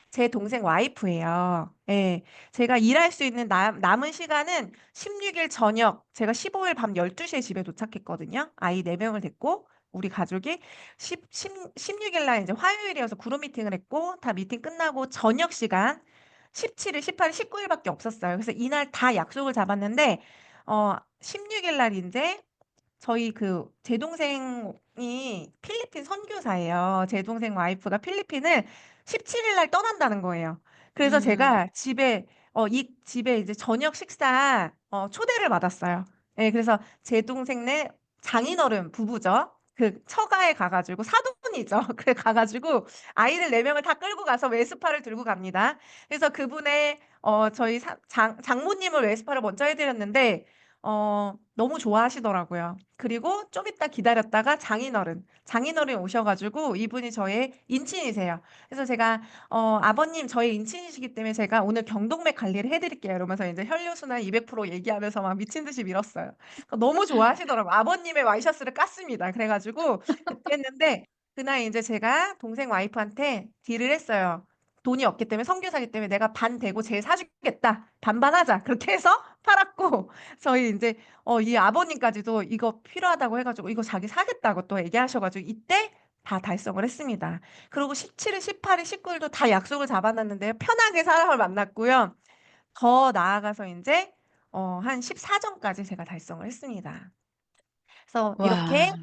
제 동생 와이프예요. 예. 제가 일할 수 있는 남은 시간은 16일 저녁, 제가 15일 밤 12시에 집에 도착했거든요. 아이 4명을 데리고 우리 가족이 16일 날 이제 화요일이어서 그룹 미팅을 했고 다 미팅 끝나고 저녁 시간 17일, 18일, 19일밖에 없었어요. 그래서 이날 다 약속을 잡았는데 16일 날 이제 저희 제 동생이 필리핀 선교사예요. 제 동생 와이프가 필리핀을 17일 날 떠난다는 거예요. 그래서 제가 이 집에 이제 저녁 식사 초대를 받았어요. 예, 그래서 제 동생네 장인어른 부부죠. 그 처가에 가가지고 사돈이죠. 그래 가가지고 아이들 4명을 다 끌고 가서 웨스파를 들고 갑니다. 그래서 그분의 저희 장모님을 웨스파를 먼저 해드렸는데 너무 좋아하시더라고요. 그리고 좀 이따 기다렸다가 장인어른이 오셔가지고 이분이 저의 인친이세요. 그래서 제가, 아버님 저의 인친이시기 때문에 제가 오늘 경동맥 관리를 해드릴게요. 이러면서 이제 혈류순환 200% 얘기하면서 막 미친 듯이 밀었어요. 너무 좋아하시더라고요. 아버님의 와이셔츠를 깠습니다. 그래가지고 그때 했는데 그날 이제 제가 동생 와이프한테 딜을 했어요. 돈이 없기 때문에 선교사기 때문에 내가 반 대고 쟤 사주겠다. 반반하자. 그렇게 해서 팔았고 저희 이제 이 아버님까지도 이거 필요하다고 해가지고 이거 자기 사겠다고 또 얘기하셔가지고 이때 다 달성을 했습니다. 그리고 17일, 18일, 19일도 다 약속을 잡아놨는데 편하게 사람을 만났고요. 더 나아가서 이제 한 14점까지 제가 달성을 했습니다. 그래서 와. 이렇게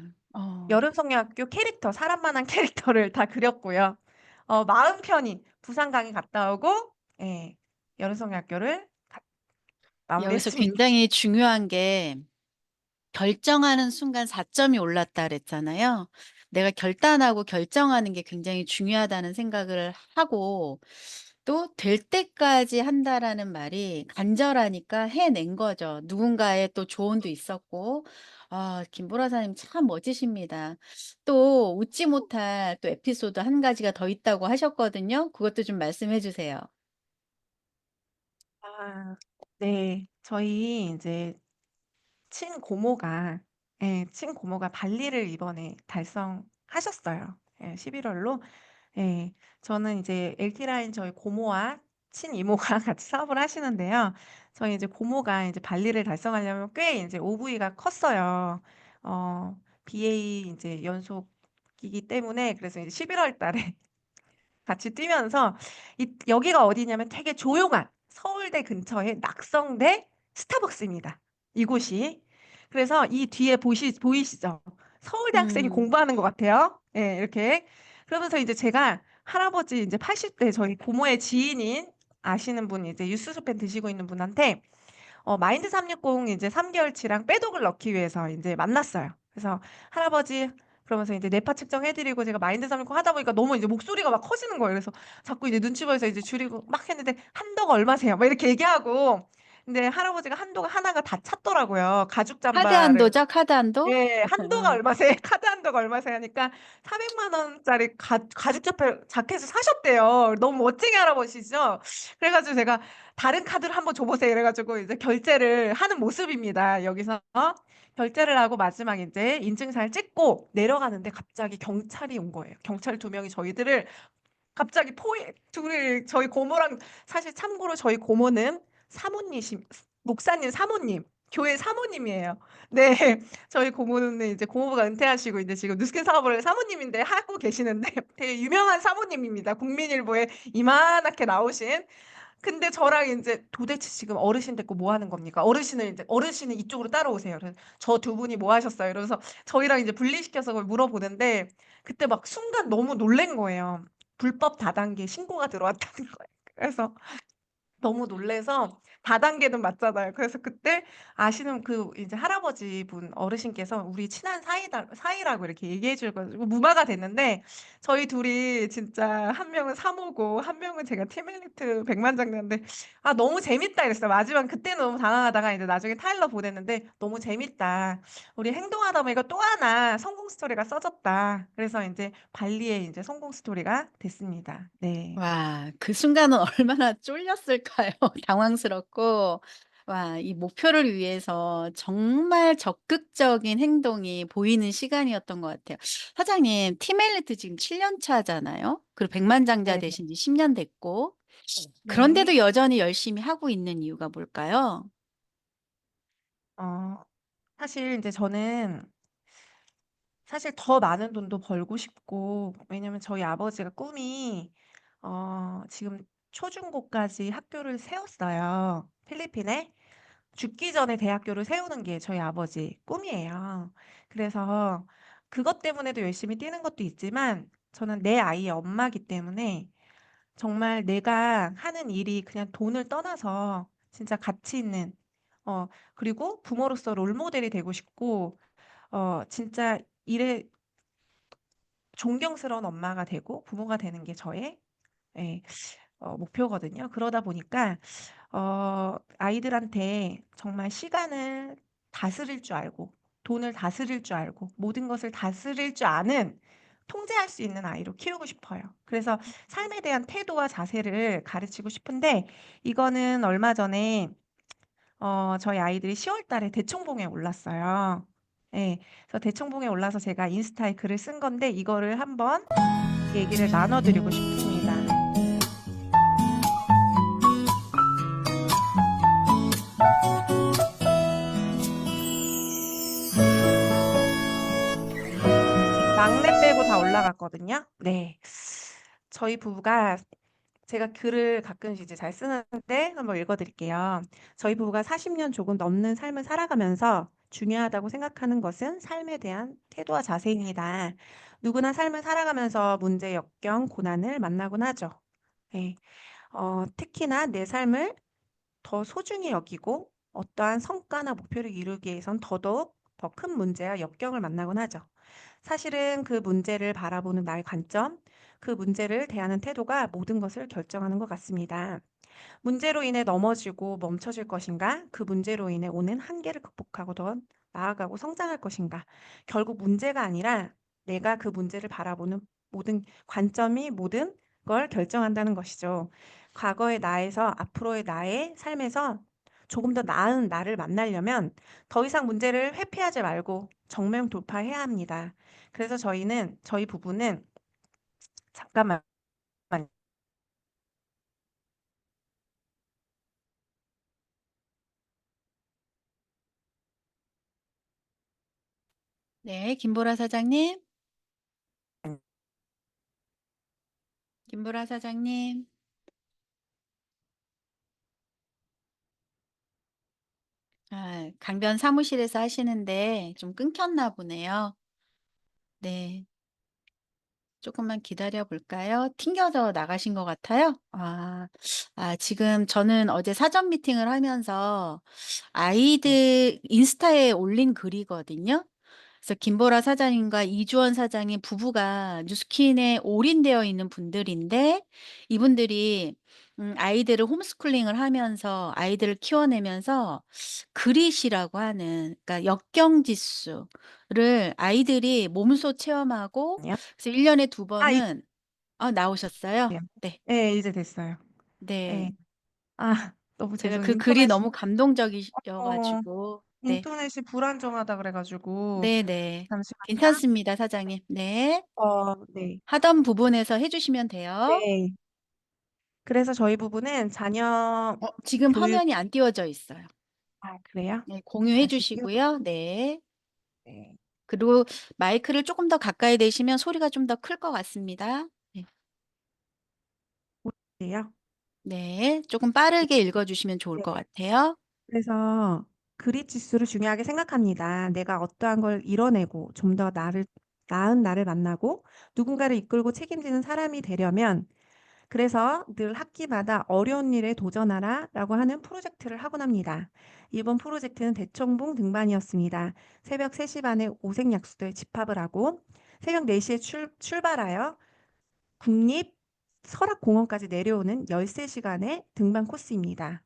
여름성경학교 캐릭터, 사람만한 캐릭터를 다 그렸고요. 마음 편히 부산 강의 갔다 오고, 예, 여름성경학교를 여기서 마무리했습니다. 굉장히 중요한 게 결정하는 순간 4점이 올랐다 그랬잖아요. 내가 결단하고 결정하는 게 굉장히 중요하다는 생각을 하고 또 될 때까지 한다라는 말이 간절하니까 해낸 거죠. 누군가의 또 조언도 있었고 김보라사님 참 멋지십니다. 또 웃지 못할 또 에피소드 한 가지가 더 있다고 하셨거든요. 그것도 좀 말씀해 주세요. 아, 네. 저희 이제 친고모가, 예, 친고모가 발리를 이번에 달성하셨어요. 예, 11월로. 예, 저는 이제 LT라인 저희 고모와 친이모가 같이 사업을 하시는데요. 저희 이제 고모가 이제 발리를 달성하려면 꽤 이제 OV가 컸어요. BA 이제 연속이기 때문에 그래서 이제 11월 달에 같이 뛰면서 여기가 어디냐면 되게 조용한 서울대 근처에 낙성대 스타벅스입니다. 이곳이. 그래서 이 뒤에 보이시죠? 서울대 학생이 음. 공부하는 것 같아요. 예, 이렇게. 그러면서 이제 제가 할아버지 이제 80대 저희 고모의 지인인 아시는 분 이제 유스스펜 드시고 있는 분한테 마인드 360 이제 3개월치랑 빼독을 넣기 위해서 이제 만났어요. 그래서 할아버지 그러면서 이제 뇌파 측정해드리고 제가 마인드 360 하다 보니까 너무 이제 목소리가 막 커지는 거예요. 그래서 자꾸 이제 눈치 보여서 이제 줄이고 막 했는데 한도가 얼마세요? 막 이렇게 얘기하고 근데 할아버지가 한도가 하나가 다 찼더라고요. 가죽 카드 잠바를 한도죠? 카드 한도? 예, 한도가 얼마세요? 카드 한도가 얼마세요? 하니까 400만 원짜리 가죽 자켓을 사셨대요. 너무 멋쟁이 할아버지죠? 그래가지고 제가 다른 카드를 한번 줘보세요. 이래가지고 이제 결제를 하는 모습입니다. 여기서 결제를 하고 마지막에 이제 인증사를 찍고 내려가는데 갑자기 경찰이 온 거예요. 경찰 2명이 저희들을 갑자기 둘이 저희 고모랑 사실 참고로 저희 고모는 사모님, 목사님 사모님, 교회 사모님이에요. 네, 저희 고모는 이제 고모부가 은퇴하시고 이제 지금 뉴스킨 사업을 사모님인데 하고 계시는데 되게 유명한 사모님입니다. 국민일보에 이만하게 나오신. 근데 저랑 이제 도대체 지금 어르신 됐고 뭐 하는 겁니까? 어르신은 이쪽으로 따라오세요. 그래서 저 두 분이 뭐 하셨어요? 이러면서 저희랑 이제 분리시켜서 그걸 물어보는데 그때 막 순간 너무 놀란 거예요. 불법 다단계 신고가 들어왔다는 거예요. 그래서 너무 놀래서 다단계는 맞잖아요. 그래서 그때 아시는 그 이제 할아버지 분 어르신께서 우리 친한 사이라고 이렇게 얘기해 주셔가지고 무마가 됐는데 저희 둘이 진짜 한 명은 사모고 한 명은 제가 팀엘리트 백만장자인데 너무 재밌다 이랬어요. 마지막 그때는 너무 당황하다가 이제 나중에 타일러 보냈는데 너무 재밌다. 우리 행동하다 보니까 또 하나 성공 스토리가 써졌다. 그래서 이제 발리의 이제 성공 스토리가 됐습니다. 네. 와, 그 순간은 얼마나 쫄렸을까요? 당황스럽고. 와, 이 목표를 위해서 정말 적극적인 행동이 보이는 시간이었던 것 같아요. 사장님, 팀엘리트 지금 7년 차잖아요. 그리고 백만장자 네. 되신 지 10년 됐고. 네. 그런데도 여전히 열심히 하고 있는 이유가 뭘까요? 어, 사실 이제 저는 사실 더 많은 돈도 벌고 싶고, 왜냐면 저희 아버지가 꿈이, 지금 초중고까지 학교를 세웠어요. 필리핀에. 죽기 전에 대학교를 세우는 게 저희 아버지 꿈이에요. 그래서 그것 때문에도 열심히 뛰는 것도 있지만, 저는 내 아이의 엄마기 때문에 정말 내가 하는 일이 그냥 돈을 떠나서 진짜 가치 있는, 그리고 부모로서 롤모델이 되고 싶고, 진짜 일에 존경스러운 엄마가 되고 부모가 되는 게 저의 예, 목표거든요. 그러다 보니까 아이들한테 정말 시간을 다스릴 줄 알고 돈을 다스릴 줄 알고 모든 것을 다스릴 줄 아는 통제할 수 있는 아이로 키우고 싶어요. 그래서 삶에 대한 태도와 자세를 가르치고 싶은데 이거는 얼마 전에 저희 아이들이 10월 달에 대청봉에 올랐어요. 예. 그래서 대청봉에 올라서 제가 인스타에 글을 쓴 건데 이거를 한번 얘기를 나눠드리고 싶습니다. 막내 빼고 다 올라갔거든요. 네. 저희 부부가 제가 글을 가끔씩 이제 잘 쓰는데 한번 읽어드릴게요. 저희 부부가 40년 조금 넘는 삶을 살아가면서 중요하다고 생각하는 것은 삶에 대한 태도와 자세입니다. 누구나 삶을 살아가면서 문제, 역경, 고난을 만나곤 하죠. 네. 특히나 내 삶을 더 소중히 여기고 어떠한 성과나 목표를 이루기 위해선 더더욱 더 큰 문제와 역경을 만나곤 하죠. 사실은 그 문제를 바라보는 나의 관점, 그 문제를 대하는 태도가 모든 것을 결정하는 것 같습니다. 문제로 인해 넘어지고 멈춰질 것인가? 그 문제로 인해 오는 한계를 극복하고 더 나아가고 성장할 것인가? 결국 문제가 아니라 내가 그 문제를 바라보는 모든 관점이 모든 걸 결정한다는 것이죠. 과거의 나에서 앞으로의 나의 삶에서 조금 더 나은 나를 만나려면 더 이상 문제를 회피하지 말고 정면 돌파해야 합니다. 그래서 저희 부부는 잠깐만. 네, 김보라 사장님. 김보라 사장님. 아, 강변 사무실에서 하시는데 좀 끊겼나 보네요. 네. 조금만 기다려 볼까요? 튕겨서 나가신 것 같아요. 지금 저는 어제 사전 미팅을 하면서 아이들 인스타에 올린 글이거든요. 그래서 김보라 사장님과 이주원 사장님 부부가 뉴스킨에 올인되어 있는 분들인데 이분들이 아이들을 홈스쿨링을 하면서 아이들을 키워내면서 그릿이라고 하는 그러니까 역경 지수를 아이들이 몸소 체험하고 그래서 1 년에 2 아, 번은 나오셨어요? 이제요. 네. 네, 이제 됐어요. 네. 네. 너무 제가 죄송해요. 그 글이 너무 감동적이셔 어, 가지고 네. 인터넷이 불안정하다 그래가지고 네네. 잠시만요. 괜찮습니다, 사장님. 네. 네. 하던 부분에서 해 주시면 돼요. 네. 그래서 저희 부부는 자녀 지금 교육, 화면이 안 띄워져 있어요. 그래요? 네, 공유해 다시 주시고요. 네. 네. 그리고 마이크를 쪼끔 더 가까이 대시면 소리가 좀 더 클 것 같습니다. 네. 보세요. 네. 쪼금 빠르게 읽어 주시면 좋을 네. 것 같아요. 그래서 그릿 지수를 중요하게 생각합니다. 내가 어떠한 걸 이뤄내고 좀 더 나은 나를 만나고 누군가를 이끌고 책임지는 사람이 되려면 그래서 늘 학기마다 "어려운 일에 도전하라."라고 하는 프로젝트를 하곤 합니다. 이번 프로젝트는 대청봉 등반이었습니다. 새벽 3시 반에 오색 약수도에 집합을 하고 새벽 4 시에 출발하여 국립 설악공원까지 내려오는 13 시간의 등반 코스입니다.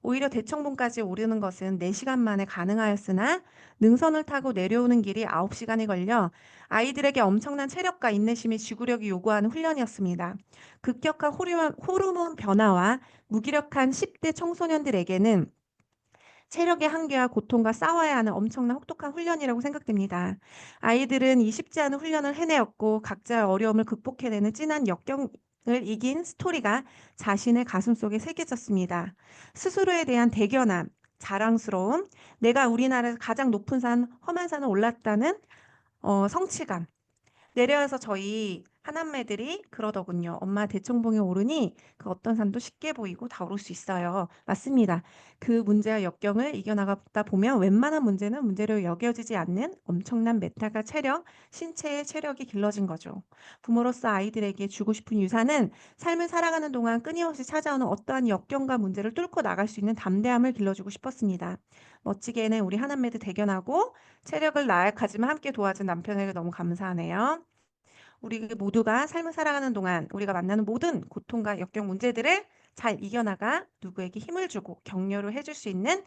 오히려 대청봉까지 오르는 것은 4 시간 만에 가능하였으나 능선을 타고 내려오는 길이 9 시간이 걸려 아이들에게 엄청난 체력과 인내심이 지구력이 요구하는 훈련이었습니다. 급격한 호르몬 변화와 무기력한 10대 청소년들에게는 체력의 한계와 고통과 싸워야 하는 엄청난 혹독한 훈련이라고 생각됩니다. 아이들은 이 쉽지 않은 훈련을 해내었고 각자의 어려움을 극복해내는 진한 역경을 이긴 스토리가 자신의 가슴속에 새겨졌습니다. 스스로에 대한 대견함, 자랑스러움, 내가 우리나라에서 가장 높은 산, 험한 산을 올랐다는 성취감, 내려와서 저희 하남매들이 그러더군요. "엄마 대청봉에 오르니 그 어떤 산도 쉽게 보이고 다 오를 수 있어요." 맞습니다. 그 문제와 역경을 이겨나가다 보면 웬만한 문제는 문제로 여겨지지 않는 엄청난 멘탈과 체력, 신체의 체력이 길러진 거죠. 부모로서 아이들에게 주고 싶은 유산은 삶을 살아가는 동안 끊임없이 찾아오는 어떠한 역경과 문제를 뚫고 나갈 수 있는 담대함을 길러주고 싶었습니다. 멋지게 해낸 우리 하남매들 대견하고 체력을 나약하지만 함께 도와준 남편에게 너무 감사하네요. 우리 모두가 삶을 살아가는 동안 우리가 만나는 모든 고통과 역경 문제들을 잘 이겨나가 누구에게 힘을 주고 격려를 해줄 수 있는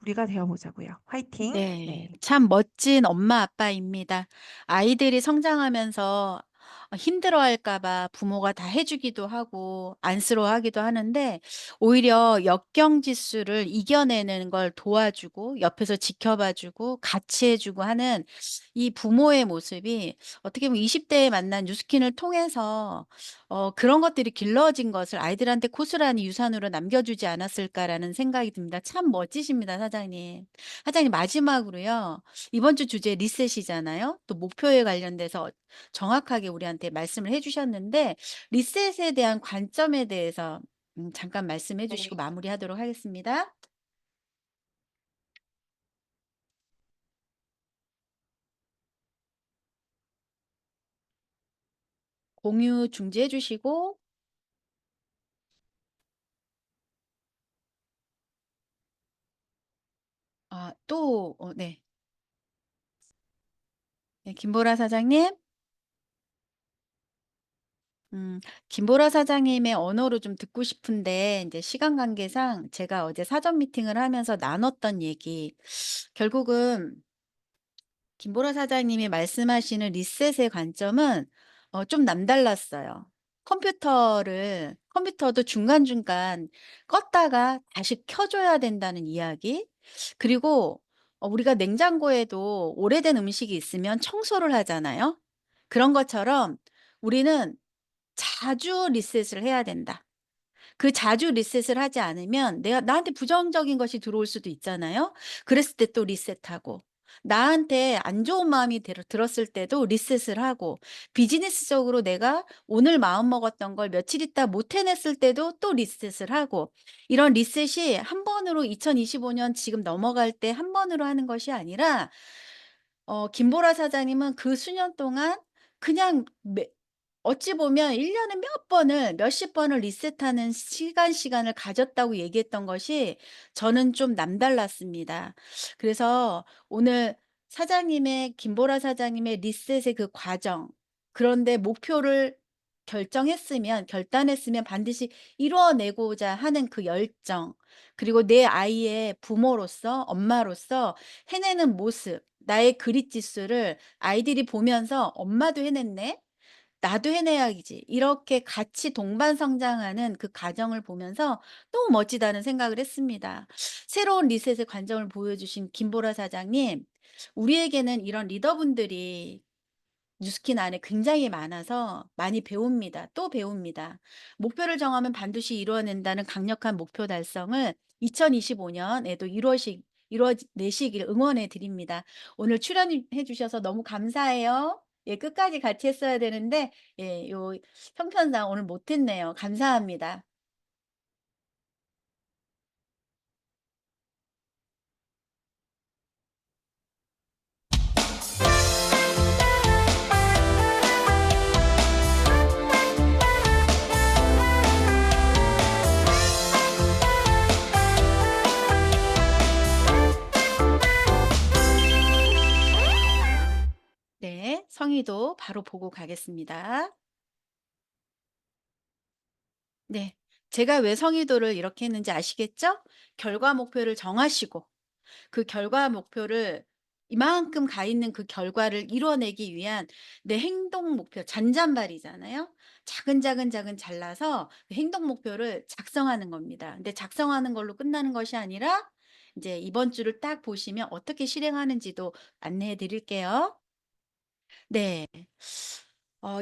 우리가 되어보자고요. 화이팅! 네. 네. 참 멋진 엄마 아빠입니다. 아이들이 성장하면서 힘들어할까 봐 부모가 다 해 주기도 하고 안쓰러워하기도 하는데 오히려 역경 지수를 이겨내는 걸 도와주고 옆에서 지켜봐 주고 같이 해 주고 하는 이 부모의 모습이 어떻게 보면 20 대에 만난 뉴스킨을 통해서 그런 것들이 길러진 것을 아이들한테 고스란히 유산으로 남겨주지 않았을까라는 생각이 듭니다. 참 멋지십니다, 사장님. 사장님 마지막으로요. 이번 주 주제 리셋이잖아요. 또 목표에 관련돼서 정확하게 우리한테 말씀을 해 주셨는데 리셋에 대한 관점에 대해서 잠깐 말씀해 주시고 네. 마무리하도록 하겠습니다. 공유 중지해 주시고 네. 네, 김보라 사장님. 김보라 사장님의 언어로 좀 듣고 싶은데 이제 시간 관계상 제가 어제 사전 미팅을 하면서 나눴던 얘기 결국은 김보라 사장님이 말씀하시는 리셋의 관점은 좀 남달랐어요. 컴퓨터도 중간중간 껐다가 다시 켜줘야 된다는 이야기. 그리고 우리가 냉장고에도 오래된 음식이 있으면 청소를 하잖아요. 그런 것처럼 우리는 자주 리셋을 해야 된다. 그 자주 리셋을 하지 않으면 나한테 부정적인 것이 들어올 수도 있잖아요. 그랬을 때 또 리셋하고 나한테 안 좋은 마음이 들었을 때도 리셋을 하고 비즈니스적으로 내가 오늘 마음먹었던 걸 며칠 있다 못 해냈을 때도 또 리셋을 하고 이런 리셋이 한 번으로 2025년 지금 넘어갈 때 한 번으로 하는 것이 아니라 김보라 사장님은 그 수년 동안 그냥 어찌 보면 1 년에 몇십 번을 리셋하는 시간을 가졌다고 얘기했던 것이 저는 좀 남달랐습니다. 그래서 오늘 김보라 사장님의 리셋의 그 과정, 그런데 목표를 결단했으면 반드시 이뤄내고자 하는 그 열정, 그리고 내 아이의 부모로서, 엄마로서 해내는 모습, 나의 그릿지수를 아이들이 보면서 '엄마도 해냈네. 나도 해내야지.' 이렇게 같이 동반 성장하는 그 과정을 보면서 너무 멋지다는 생각을 했습니다. 새로운 리셋의 관점을 보여주신 김보라 사장님, 우리에게는 이런 리더분들이 뉴스킨 안에 굉장히 많아서 많이 배웁니다. 또 배웁니다. 목표를 정하면 반드시 이루어낸다는 강력한 목표 달성을 2025년에도 이루어내시길 응원해 드립니다. 오늘 출연해 주셔서 너무 감사해요. 예, 끝까지 같이 했어야 되는데 요 형편상 오늘 못 했네요. 감사합니다. 네, 성의도 바로 보고 가겠습니다. 네. 제가 왜 성의도를 이렇게 했는지 아시겠죠? 결과 목표를 정하시고 그 결과 목표를 이만큼 가 있는 그 결과를 이뤄내기 위한 내 행동 목표 잔잔발이잖아요. 작은 잘라서 그 행동 목표를 작성하는 겁니다. 근데 작성하는 걸로 끝나는 것이 아니라 이제 이번 주를 딱 보시면 어떻게 실행하는지도 안내해 드릴게요. 네.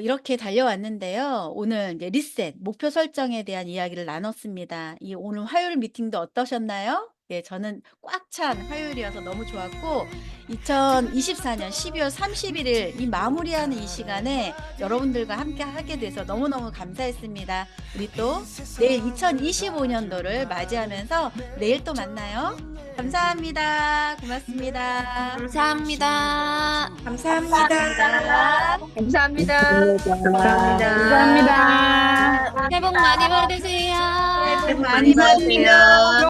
이렇게 달려왔는데요. 오늘 이제 리셋, 목표 설정에 대한 이야기를 나눴습니다. 이 오늘 화요일 미팅도 어떠셨나요? 예, 저는 꽉 찬 화요일이어서 너무 좋았고, 2024년 12월 31일 이 마무리하는 이 시간에 여러분들과 함께 하게 돼서 너무너무 감사했습니다. 우리 또 내일 2025년도를 맞이하면서 내일 또 만나요. 감사합니다. 고맙습니다. 감사합니다. 감사합니다. 새해 복 많이 받으세요. 새해 복 많이 받으세요.